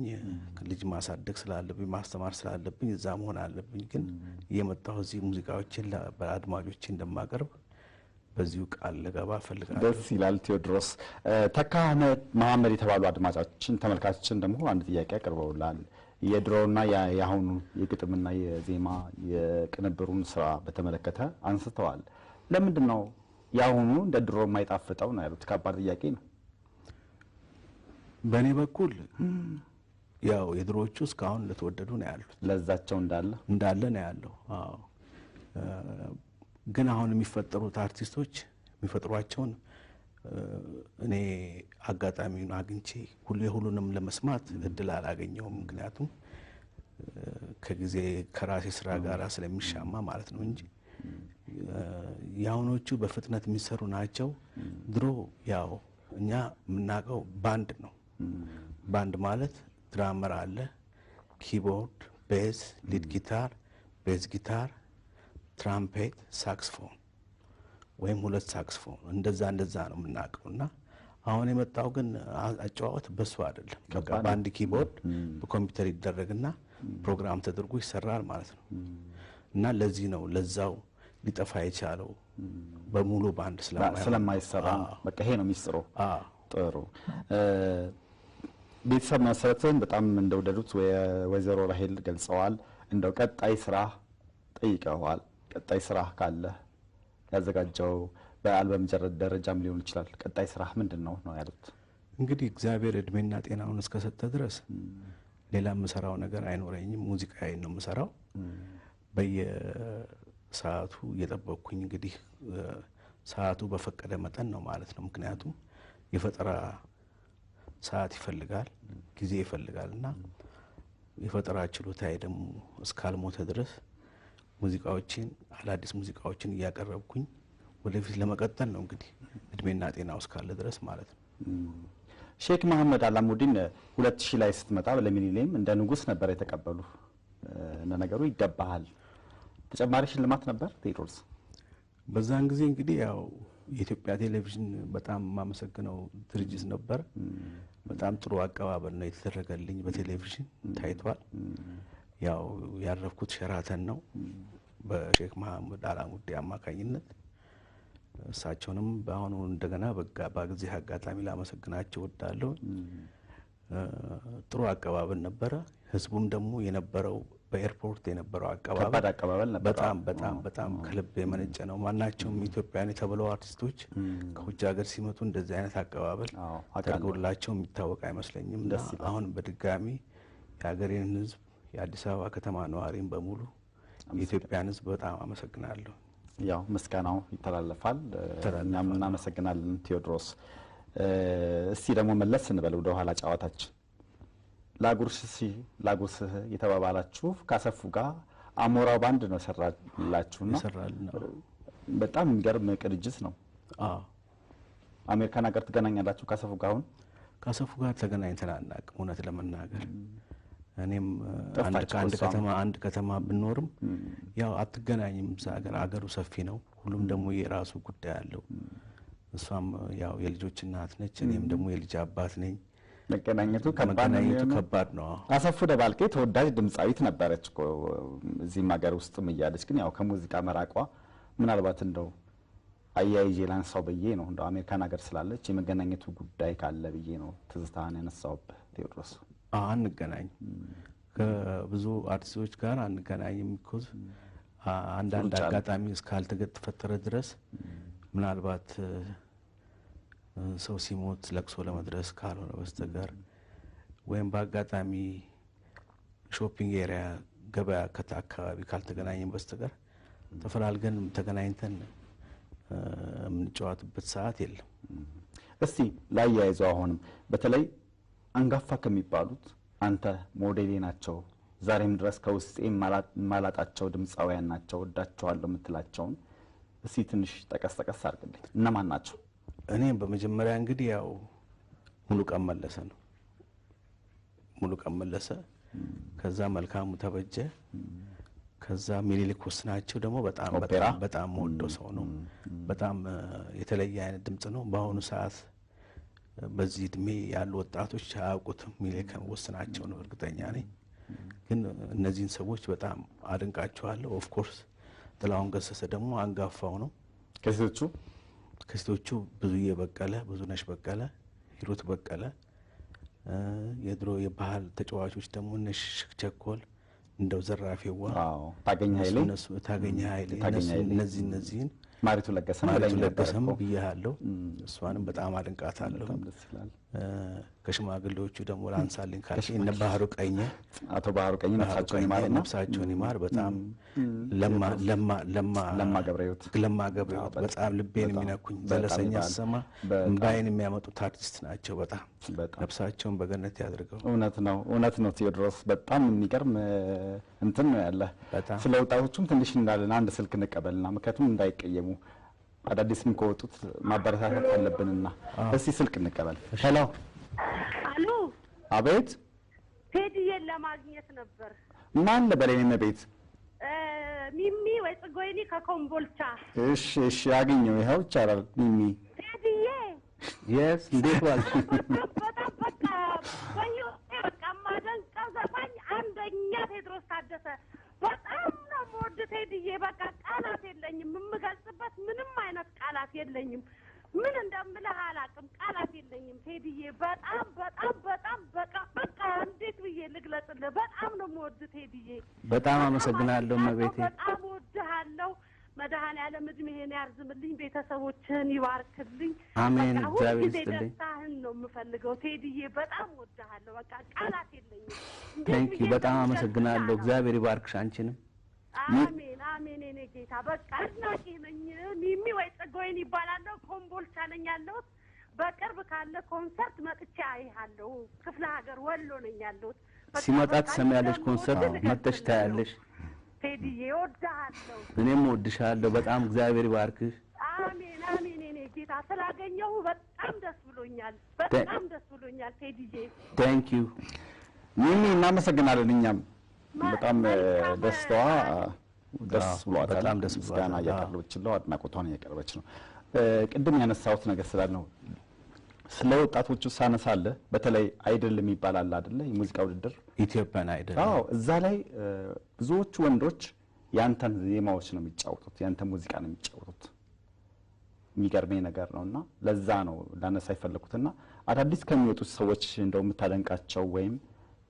ልጅ ማሳደግ ስላለብኝ ማስተማር ስላለብኝ እዛ መሆን አለብኝ። ግን እየመጣሁ እዚህ ሙዚቃዎችን ለአድማጮቼ እንደማቀርብ በዚሁ ቃል ለገባ ፈልጋለሁ። ደስ ይላል። ቴዎድሮስ ተካነ መሐመድ የተባሉ አድማጫችን ተመልካቾችን ደግሞ አንድ ጥያቄ አቅርበውላል። የድሮና የአሁኑ የግጥምና የዜማ የቅንብሩን ስራ በተመለከተ አንስተዋል። ለምንድን ነው የአሁኑ እንደ ድሮ የማይጣፍጠው ነው ያሉት? ከባድ ጥያቄ ነው። በእኔ በኩል ያው የድሮዎቹ እስካሁን ለተወደዱ ነው ያሉት፣ ለዛቸው እንዳለ ነው ያለው። አዎ ግን አሁን የሚፈጠሩት አርቲስቶች የሚፈጥሯቸውን እኔ አጋጣሚውን አግኝቼ ሁሉንም ለመስማት እድል አላገኘሁም። ምክንያቱም ከጊዜ ከራሴ ስራ ጋር ስለሚሻማ ማለት ነው እንጂ ያውኖቹ በፍጥነት የሚሰሩ ናቸው። ድሮ ያው እኛ የምናውቀው ባንድ ነው። ባንድ ማለት ድራመር አለ፣ ኪቦርድ፣ ቤዝ፣ ሊድ ጊታር፣ ቤዝ ጊታር፣ ትራምፔት፣ ሳክስፎን ወይም 2 ሳክስፎን እንደዛ ነው የምናውቀው። እና አሁን የመጣው ግን አጨዋወት በሱ አይደለም። በቃ ባንድ ኪቦርድ በኮምፒውተር ይደረግና ፕሮግራም ተደርጎ ይሰራል ማለት ነው። እና ለዚህ ነው ለዛው ሊጠፋ የቻለው በሙሉ ባንድ ስለማይሰራ። በቃ ይሄ ነው ሚስጥሩ። ጥሩ። ቤተሰብ መሰረትን በጣም እንደወደዱት ወይዘሮ ራሄል ገልጸዋል። እንደው ቀጣይ ስራ ጠይቀዋል። ቀጣይ ስራ ካለ ያዘጋጀው በአልበም ደረጃም ሊሆን ይችላል። ቀጣይ ስራ ምንድነው ነው ያሉት? እንግዲህ እግዚአብሔር እድሜና ጤናውን እስከሰጠ ድረስ ሌላ የምሰራው ነገር አይኖረኝም። ሙዚቃዬን ነው የምሰራው። በየሰዓቱ እየጠበቅኩኝ እንግዲህ ሰዓቱ በፈቀደ መጠን ነው ማለት ነው። ምክንያቱም የፈጠራ ሰዓት ይፈልጋል፣ ጊዜ ይፈልጋልና የፈጠራ ችሎታዬ ደግሞ እስካልሞተ ድረስ ሙዚቃዎችን አዳዲስ ሙዚቃዎችን እያቀረብኩኝ ወደፊት ለመቀጠል ነው እንግዲህ እድሜና ጤናው እስካለ ድረስ ማለት ነው። ሼክ መሐመድ አላሙዲን 2000 ላይ ስትመጣ ለሚሊኒየም እንደ ንጉስ ነበር የተቀበሉ። ነገሩ ይገባሃል። ተጨማሪ ሽልማት ነበር ቴዎድሮስ? በዛን ጊዜ እንግዲህ ያው የኢትዮጵያ ቴሌቪዥን በጣም ማመሰግነው ድርጅት ነበር። በጣም ጥሩ አቀባበል ነው የተደረገልኝ። በቴሌቪዥን ታይቷል። ያው ያረፍኩት ሸራተን ነው በሼክ መሐመድ አላሙዲ አማካኝነት። እሳቸውንም በአሁኑ እንደገና በጊዜ አጋጣሚ ላመሰግናቸው እወዳለሁ። ጥሩ አቀባበል ነበረ። ህዝቡም ደግሞ የነበረው በኤርፖርት የነበረው አቀባበል በጣም ከልብ የመነጨ ነው። ማናቸውም ኢትዮጵያውያን የተባለው አርቲስቶች ከውጭ ሀገር ሲመጡ እንደዚህ አይነት አቀባበል ተደርጎላቸው የሚታወቅ አይመስለኝም። አሁን በድጋሚ የሀገሬን ህዝብ የአዲስ አበባ ከተማ ነዋሪን በሙሉ የኢትዮጵያን ህዝብ በጣም አመሰግናለሁ። ያው ምስጋናው ይተላለፋል። እኛም እናመሰግናለን ቴዎድሮስ። እስቲ ደግሞ መለስ እንበል ወደ ኋላ ጨዋታችን። ላጉርስህ የተባባላችሁ ካሰፉ ጋር አሞራው ባንድ ነው ሰራላችሁና በጣም የሚገርም ቅንጅት ነው። አሜሪካን ሀገር ትገናኛላችሁ ካሰፉ ጋር? አሁን ካሰፉ ጋር ተገናኝተን አናውቅም እውነት ለመናገር። እኔም አንድ ከተማ ብንኖርም ያው አትገናኝም። እዛ ሀገሩ ሰፊ ነው። ሁሉም ደግሞ የራሱ ጉዳይ አለው። እሷም ያው የልጆች እናት ነች፣ እኔም ደግሞ የልጅ አባት ነኝ። መገናኘቱ ከባድ ነው። አሰፉ ደባልቄ ተወዳጅ ድምጻዊት ነበረች እኮ እዚህም ሀገር ውስጥም እያለች፣ ግን ያው ከሙዚቃ መራቋ ምናልባት እንደው አያይዤ ላንሳው ብዬ ነው። እንደው አሜሪካን ሀገር ስላለች የመገናኘቱ ጉዳይ ካለ ብዬ ነው ትዝታህን ያነሳውብህ ቴዎድሮስ። አንገናኝ ከብዙ አርቲስቶች ጋር አንገናኝም። ኮዝ አንዳንድ አጋጣሚ እስካልተፈጠረ ድረስ ምናልባት ሰው ሲሞት ለቅሶ ለመድረስ ካልሆነ በስተቀር ወይም በአጋጣሚ ሾፒንግ ኤሪያ ገበያ አካባቢ ካልተገናኘን በስተቀር ተፈላልገን ተገናኝተን የምንጨዋትበት ሰዓት የለም። እስቲ ላያይዘው አሁንም በተለይ አንጋፋ ከሚባሉት አንተ ሞዴሌ ናቸው፣ ዛሬም ድረስ ከውስጤ ማላጣቸው ድምጻውያን ናቸው፣ ወዳቸዋለሁ የምትላቸውን እስቲ ትንሽ ጠቀስ አድርግልኝ። እነማን ናቸው? እኔም በመጀመሪያ እንግዲህ ያው ሙሉቀን መለሰ ነው። ሙሉቀን መለሰ፣ ከዛ መልካሙ ተበጀ፣ ከዛ ሚኒሊክ ወስናቸው ደግሞ በጣም ወደው ሰው ነው። በጣም የተለየ አይነት ድምጽ ነው። በአሁኑ ሰዓት በዚህ እድሜ ያሉ ወጣቶች አያውቁትም ሚኒሊክን ወስናቸው ነው እርግጠኛ ነኝ። ግን እነዚህን ሰዎች በጣም አድንቃቸዋለሁ። ኦፍ ኮርስ ጥላሁን ገሰሰ ደግሞ አንጋፋው ነው። ከሴቶቹ ብዙዬ በቀለ፣ ብዙነሽ በቀለ፣ ሂሩት በቀለ፣ የድሮ የባህል ተጫዋቾች ደግሞ እነሽ ቸኮል፣ እንደው ዘራፊዋ፣ ታገኘ ኃይሌ እነዚህን ማሪቱ ለገሰም ብያለሁ። እሷንም በጣም አድንቃታለሁ። ከሽማግሌዎቹ ደግሞ ላንሳልኝ ካልሽ እነ ባህሩ ቀኘ፣ አቶ ባህሩ ቀኘ ነፍሳቸውን ይማር። በጣም ለማ ገብረሕይወት በጣም ልቤን የሚነኩኝ በለሰኛ ሰማ እምባይን የሚያመጡት አርቲስት ናቸው። በጣም ነፍሳቸውን በገነት ያድርገው። እውነት ነው ቴዎድሮስ። በጣም የሚገርም እንትን ነው ያለ። ስለ ወጣቶቹም ትንሽ እንዳለን አንድ ስልክ እንቀበልና ምክንያቱም እንዳይቀየሙ አዳዲስም ከወጡት ማበረታታት አለብንና እስቲ ስልክ እንቀበል። ሄሎ አሎ አቤት ቴዲዬን ለማግኘት ነበር። ማን ለበለኝ ቤት ሚሚ ወይ ጽጎይኒ ከኮምቦልቻ። እሺ አገኘው ይኸው ይቻላል። ሚሚ ቴዲዬ yes እንዴት ዋልሽ? በጣም በቃ ማደንቀው ዘፋኝ አንደኛ ቴድሮስ ታደሰ በጣም ነው የምወድ ቴዲዬ። በቃ ቃላት የለኝም፣ የምገልጽበት ምንም አይነት ቃላት የለኝም። ምን እንደምልህ አላውቅም፣ ቃላት የለኝም ቴዲዬ። በጣም በቃ እንዴት ብዬ ልግለጽልህ? በጣም ነው የምወድ ቴዲዬ። በጣም አመሰግናለሁ እመቤቴ። በጣም እወድሃለሁ። መድኃኔዓለም እድሜህን ያርዝምልኝ፣ ቤተሰቦችህን ይባርክልኝ። አሜን። በቃ እግዚአብሔር ሁልጊዜ ይስጥልኝ። ደስታህን ነው የምፈልገው ቴዲዬ። በጣም እወድሃለሁ። በቃ ቃላት የለኝም። ቴንክ ዩ በጣም አመሰግናለሁ። እግዚአብሔር ይባርክሽ አንቺንም። አሜን የኔ ጌታ። በቃ አድናቂ ነኝ። ሚሚ ወይ ጽጎይን ይባላለሁ። ኮምቦልቻ ነኝ ያለሁት። በቅርብ ካለ ኮንሰርት መጥቼ አይሃለሁ። ክፍለ ሀገር ወሎ ነኝ ያለሁት። ሲመጣ ትሰሚያለሽ፣ ኮንሰርት መጥተሽ ታያለሽ። ቴዲዬ እወድሃለሁ። እኔም እወድሻለሁ በጣም። እግዚአብሔር ይባርክሽ። አሜን የኔ ጌታ። ስላገኘሁ በጣም ደስ ብሎኛል። በጣም ደስ ብሎኛል ቴዲዬ። ቴንክ ዩ ሚሚ እናመሰግናለን። እኛም በጣም ደስታዋ ደስ ብሏታል። በጣም ደስ ብሏታል። ምስጋና እያቀረበችለው አድናቆቷን እያቀረበች ነው። ቅድም ያነሳሁት ነገር ስላልነው ስለ ወጣቶቹ ሳነሳለ በተለይ አይድል የሚባል አለ አይደለ? የሙዚቃ ውድድር ኢትዮጵያን አይድል። አዎ፣ እዛ ላይ ብዙዎቹ ወንዶች ያንተን ዜማዎች ነው የሚጫወቱት፣ ያንተን ሙዚቃ ነው የሚጫወቱት። የሚገርመኝ ነገር ነውና ለዛ ነው ላነሳ የፈለኩትና አዳዲስ ከሚወጡት ሰዎች እንደው የምታደንቃቸው ወይም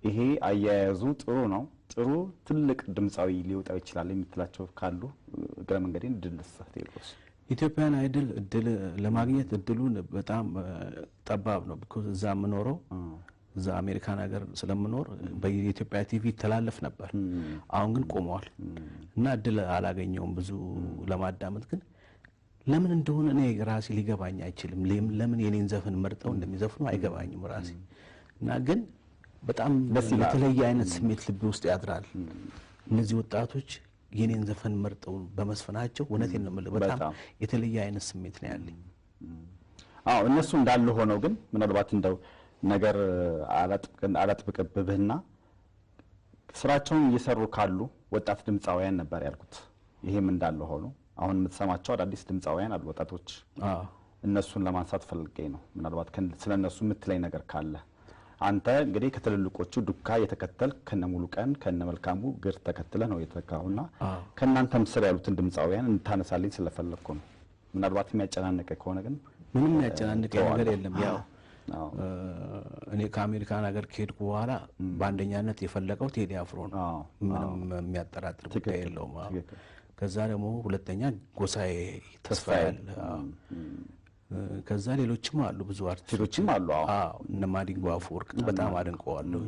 ይሄ አያያዙ ጥሩ ነው፣ ጥሩ ትልቅ ድምጻዊ ሊወጣው ይችላል የምትላቸው ካሉ እግረ መንገዴን ድል ልስጥህ ቴዎድሮስ። ኢትዮጵያን አይድል እድል ለማግኘት እድሉን በጣም ጠባብ ነው። ቢኮዝ እዛ የምኖረው እዛ አሜሪካን ሀገር ስለምኖር በኢትዮጵያ ቲቪ ተላለፍ ነበር። አሁን ግን ቆመዋል እና እድል አላገኘውም ብዙ ለማዳመጥ። ግን ለምን እንደሆነ እኔ ራሴ ሊገባኝ አይችልም። ለምን የኔን ዘፈን መርጠው እንደሚዘፍኑ አይገባኝም ራሴ። እና ግን በጣም የተለየ አይነት ስሜት ልብ ውስጥ ያድራል። እነዚህ ወጣቶች የኔን ዘፈን መርጠው በመስፈናቸው እውነቴን ነው የምልህ በጣም የተለየ አይነት ስሜት ነው ያለኝ። አዎ እነሱ እንዳለ ሆነው ግን ምናልባት እንደው ነገር አላጥብቅብህና ስራቸውን እየሰሩ ካሉ ወጣት ድምጻውያን ነበር ያልኩት። ይሄም እንዳለ ሆኖ አሁን የምትሰማቸው አዳዲስ ድምጻውያን አሉ ወጣቶች። እነሱን ለማንሳት ፈልጌ ነው። ምናልባት ስለነሱ የምትለኝ ነገር ካለ አንተ እንግዲህ ከትልልቆቹ ዱካ የተከተል ከነሙሉ ቀን ከነመልካሙ ግር ተከትለ ነው የተካውና ከናንተም ስለ ያሉትን ድምጻውያን እንታነሳልኝ ስለፈለኩ ነው። ምናልባት የሚያጨናነቀ ከሆነ ግን ምንም የሚያጨናነቀ ነገር የለም። ያው እኔ ከአሜሪካን ሀገር ከሄድኩ በኋላ በአንደኛነት የፈለቀው ቴዲ አፍሮ ነው። ምንም የሚያጠራጥር ጉዳይ የለውም። ከዛ ደግሞ ሁለተኛ ጎሳዬ ተስፋዬ፣ ከዛ ሌሎችም አሉ ብዙ አርቲስቶችም አሉ። አዎ እነ ማዲንጎ አፈወርቅ በጣም አድንቀዋለሁ።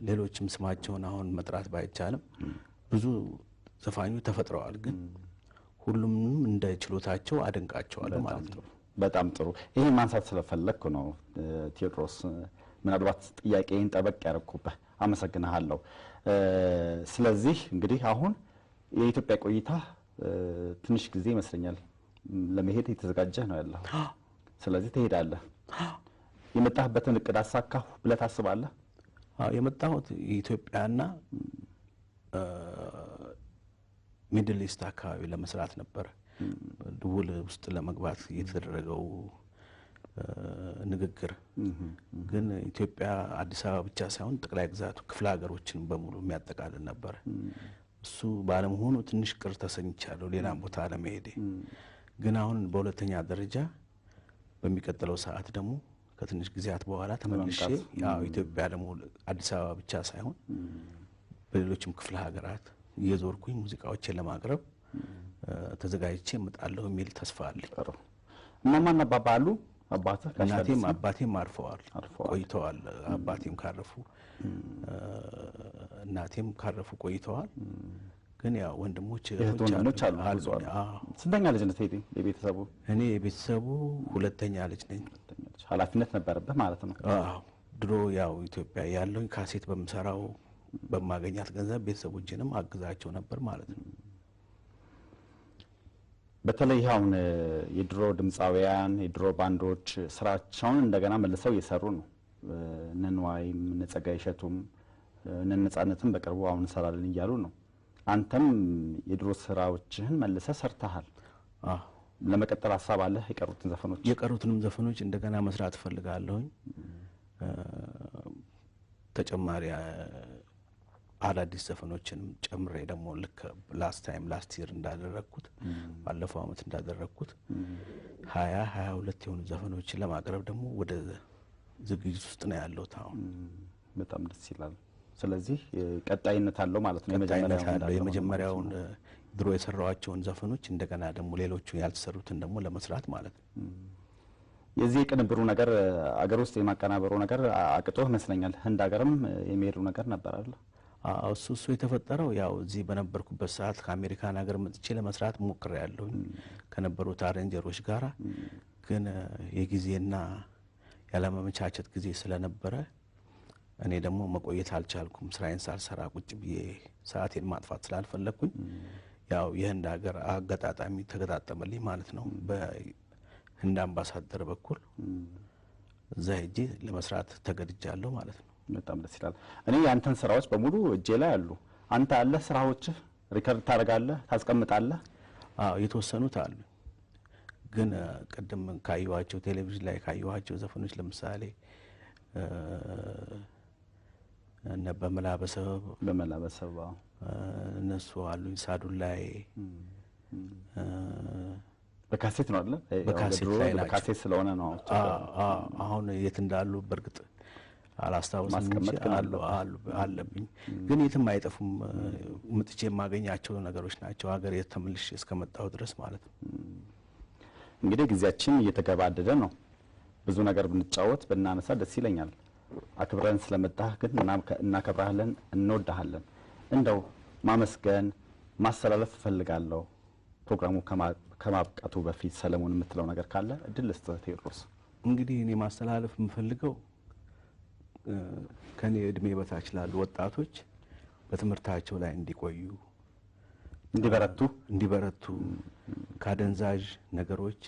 ሌሎችም ስማቸውን አሁን መጥራት ባይቻልም ብዙ ዘፋኞች ተፈጥረዋል። ግን ሁሉም እንደ ችሎታቸው አድንቃቸዋለሁ ማለት ነው። በጣም ጥሩ። ይሄ ማንሳት ስለፈለኩ ነው ቴዎድሮስ። ምናልባት ጥያቄን ጠበቅ ያደረኩበት አመሰግናለሁ። ስለዚህ እንግዲህ አሁን የኢትዮጵያ ቆይታ ትንሽ ጊዜ ይመስለኛል ለመሄድ የተዘጋጀህ ነው ያለው። ስለዚህ ትሄዳለህ። የመጣህበትን እቅድ አሳካሁ ብለህ ታስባለህ? አዎ የመጣሁት ኢትዮጵያና ሚድል ኢስት አካባቢ ለመስራት ነበር። ውል ውስጥ ለመግባት የተደረገው ንግግር ግን ኢትዮጵያ አዲስ አበባ ብቻ ሳይሆን ጠቅላይ ግዛቱ ክፍለ ሀገሮችን በሙሉ የሚያጠቃልል ነበር። እሱ ባለመሆኑ ትንሽ ቅር ተሰኝቻለሁ ሌላም ቦታ ለመሄዴ። ግን አሁን በሁለተኛ ደረጃ በሚቀጥለው ሰዓት ደግሞ ከትንሽ ጊዜያት በኋላ ተመልሼ ያው ኢትዮጵያ ደግሞ አዲስ አበባ ብቻ ሳይሆን በሌሎችም ክፍለ ሀገራት እየዞርኩኝ ሙዚቃዎችን ለማቅረብ ተዘጋጅቼ እመጣለሁ የሚል ተስፋ አለኝ። እማማና አባባ አሉ? አባቴም አርፈዋል ቆይተዋል። አባቴም ካረፉ እናቴም ካረፉ ቆይተዋል። ግን ያው ወንድሞች እህቶች አሉ። ስንተኛ ልጅ ነህ የቤተሰቡ? እኔ የቤተሰቡ ሁለተኛ ልጅ ነኝ። ኃላፊነት ነበረብህ ማለት ነው? አዎ ድሮ ያው ኢትዮጵያ ያለውኝ ካሴት በምሰራው በማገኛት ገንዘብ ቤተሰቦችንም አግዛቸው ነበር ማለት ነው። በተለይ አሁን የድሮ ድምፃውያን የድሮ ባንዶች ስራቸውን እንደገና መልሰው እየሰሩ ነው። እነ ንዋይም እነ ጸጋዬ እሸቱም እነ ነጻነትም በቅርቡ አሁን እንሰራለን እያሉ ነው። አንተም የድሮ ስራዎችህን መልሰህ ሰርተሃል። ለመቀጠል ሀሳብ አለ? የቀሩትንም ዘፈኖች እንደገና መስራት እፈልጋለሁኝ። ተጨማሪ አዳዲስ ዘፈኖችንም ጨምሬ ደግሞ ልክ ላስት ይር እንዳደረኩት ባለፈው አመት እንዳደረኩት 22 የሆኑ ዘፈኖችን ለማቅረብ ደግሞ ወደ ዝግጅት ውስጥ ነው ያለሁት አሁን። በጣም ደስ ይላል። ስለዚህ ቀጣይነት አለው ማለት ነው። የመጀመሪያውን ድሮ የሰራዋቸውን ዘፈኖች እንደገና ደግሞ ሌሎቹ ያልተሰሩትን ደግሞ ለመስራት ማለት ነው። የዚህ ቅንብሩ ነገር አገር ውስጥ የማቀናበሩ ነገር አቅጦ ይመስለኛል። ህንድ ሀገርም የሚሄዱ ነገር ነበር አይደል? እሱ የተፈጠረው ያው እዚህ በነበርኩበት ሰዓት ከአሜሪካን ሀገር መጥቼ ለመስራት ሞክሬያለሁ ከነበሩት አሬንጀሮች ጋራ። ግን የጊዜና ያለመመቻቸት ጊዜ ስለነበረ እኔ ደግሞ መቆየት አልቻልኩም። ስራዬን ሳልሰራ ቁጭ ብዬ ሰዓቴን ማጥፋት ስላልፈለኩኝ ያው የህንድ ሀገር አጋጣሚ ተገጣጠመልኝ ማለት ነው። በህንድ አምባሳደር በኩል እዛ ሄጄ ለመስራት ተገድጃለሁ ማለት ነው። በጣም ደስ ይላል። እኔ ያንተን ስራዎች በሙሉ እጄ ላይ አሉ። አንተ አለ ስራዎችህ ሪከርድ ታደርጋለህ፣ ታስቀምጣለህ? የተወሰኑት አሉ። ግን ቀደም ካየኋቸው ቴሌቪዥን ላይ ካየኋቸው ዘፈኖች ለምሳሌ እነ በመላበሰብ እነሱ አሉኝ። ሳዱላይ በካሴት ነው አይደል? በካሴት ስለሆነ ነው። አሁን የት እንዳሉ በርግጥ አላስታውስም እንጂ አለብኝ። ግን የትም አይጠፉም። ምጥቼ የማገኛቸው ነገሮች ናቸው ሀገር የተመልሽ እስከመጣሁ ድረስ ማለት ነው። እንግዲህ ጊዜያችን እየተገባደደ ነው። ብዙ ነገር ብንጫወት ብናነሳ ደስ ይለኛል። አክብረን ስለመጣህ ግን እናከብራለን፣ እንወዳሃለን። እንደው ማመስገን ማስተላለፍ እፈልጋለሁ። ፕሮግራሙ ከማብቃቱ በፊት ሰለሞን የምትለው ነገር ካለ እድል ልስጥህ ቴዎድሮስ። እንግዲህ እኔ ማስተላለፍ የምፈልገው ከኔ እድሜ በታች ላሉ ወጣቶች በትምህርታቸው ላይ እንዲቆዩ፣ እንዲበረቱ ካደንዛዥ ነገሮች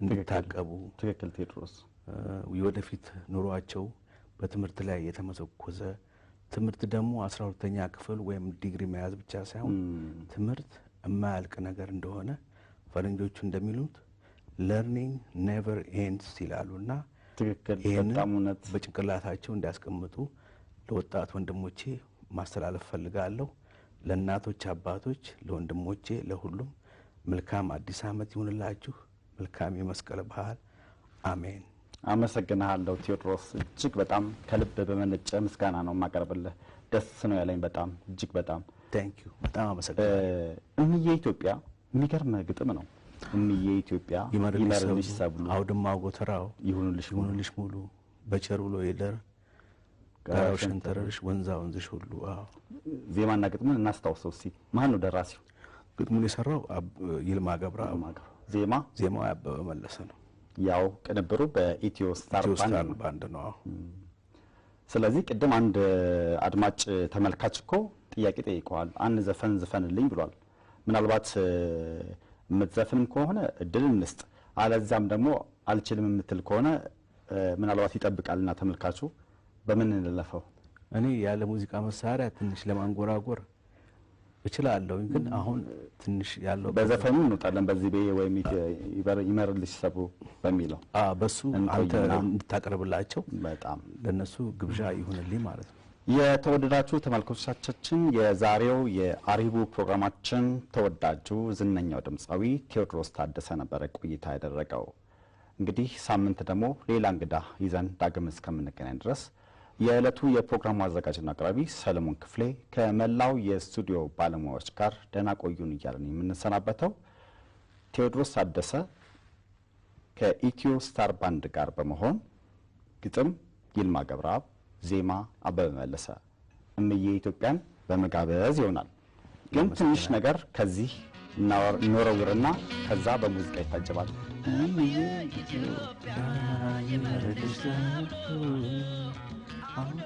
እንዲታቀቡ። ትክክል ቴዎድሮስ። የወደፊት ኑሯቸው በትምህርት ላይ የተመሰኮዘ ትምህርት ደግሞ 12ኛ ክፍል ወይም ዲግሪ መያዝ ብቻ ሳይሆን ትምህርት የማያልቅ ነገር እንደሆነ ፈረንጆቹ እንደሚሉት learning never ends ይላሉና ትክክል። በጣም እውነት በጭንቅላታቸው እንዲያስቀምጡ ለወጣት ወንድሞቼ ማስተላለፍ ፈልጋለሁ። ለእናቶች አባቶች፣ ለወንድሞቼ፣ ለሁሉም መልካም አዲስ አመት ይሁንላችሁ። መልካም የመስቀል በዓል። አሜን። አመሰግናለሁ ቴዎድሮስ። እጅግ በጣም ከልብ በመነጨ ምስጋና ነው የማቀርብልህ። ደስ ነው ያለኝ በጣም እጅግ በጣም ታንክ ዩ። በጣም አመሰግናለሁ። እምዬ ኢትዮጵያ የሚገርም ግጥም ነው። እምዬ ኢትዮጵያ ይመርልሽ ሰብሉ አውድማው ጎተራው ይሁንልሽ ሙሉ በቸር ውሎ ይደር ጋራው ሸንተረርሽ ወንዛ ወንዝሽ ሁሉ። ዜማና ግጥሙን እናስታውሰው እስቲ። ማን ነው ደራሲው? ግጥሙን የሰራው ይልማ ገብራ፣ ዜማው ያበበ መለሰ ነው። ያው ቅንብሩ በኢትዮ ስታር ባንድ ነው። ስለዚህ ቅድም አንድ አድማጭ ተመልካች እኮ ጥያቄ ጠይቀዋል። አንድ ዘፈን ዝፈንልኝ ብሏል። ምናልባት የምትዘፍንም ከሆነ እድል እንስጥ፣ አለዛም ደግሞ አልችልም የምትል ከሆነ ምናልባት ይጠብቃልና ተመልካቹ በምን እንለፈው? እኔ ያለ ሙዚቃ መሳሪያ ትንሽ ለማንጎራጎር እችላለሁ፣ ግን አሁን ትንሽ ያለው በዘፈኑ እንውጣለን። በዚህ ወይም ይመርልሽ ሰቡ በሚለው በሱ አንተ እንድታቀርብላቸው በጣም ለነሱ ግብዣ ይሁንልኝ ማለት ነው። የተወደዳችሁ ተመልካቾቻችን የዛሬው የአሪቡ ፕሮግራማችን ተወዳጁ ዝነኛው ድምፃዊ ቴዎድሮስ ታደሰ ነበረ ቆይታ ያደረገው። እንግዲህ ሳምንት ደግሞ ሌላ እንግዳ ይዘን ዳግም እስከምንገናኝ ድረስ የዕለቱ የፕሮግራሙ አዘጋጅና አቅራቢ ሰለሞን ክፍሌ ከመላው የስቱዲዮ ባለሙያዎች ጋር ደህና ቆዩን እያለን የምንሰናበተው ቴዎድሮስ ታደሰ ከኢትዮ ስታር ባንድ ጋር በመሆን ግጥም ይልማ ገብረአብ፣ ዜማ አበበ መለሰ፣ እምዬ ኢትዮጵያን በመጋበዝ ይሆናል። ግን ትንሽ ነገር ከዚህ እንወረውርና ከዛ በሙዚቃ ይታጀባል። እምዬ ኢትዮጵያ የመረደሽ አሁን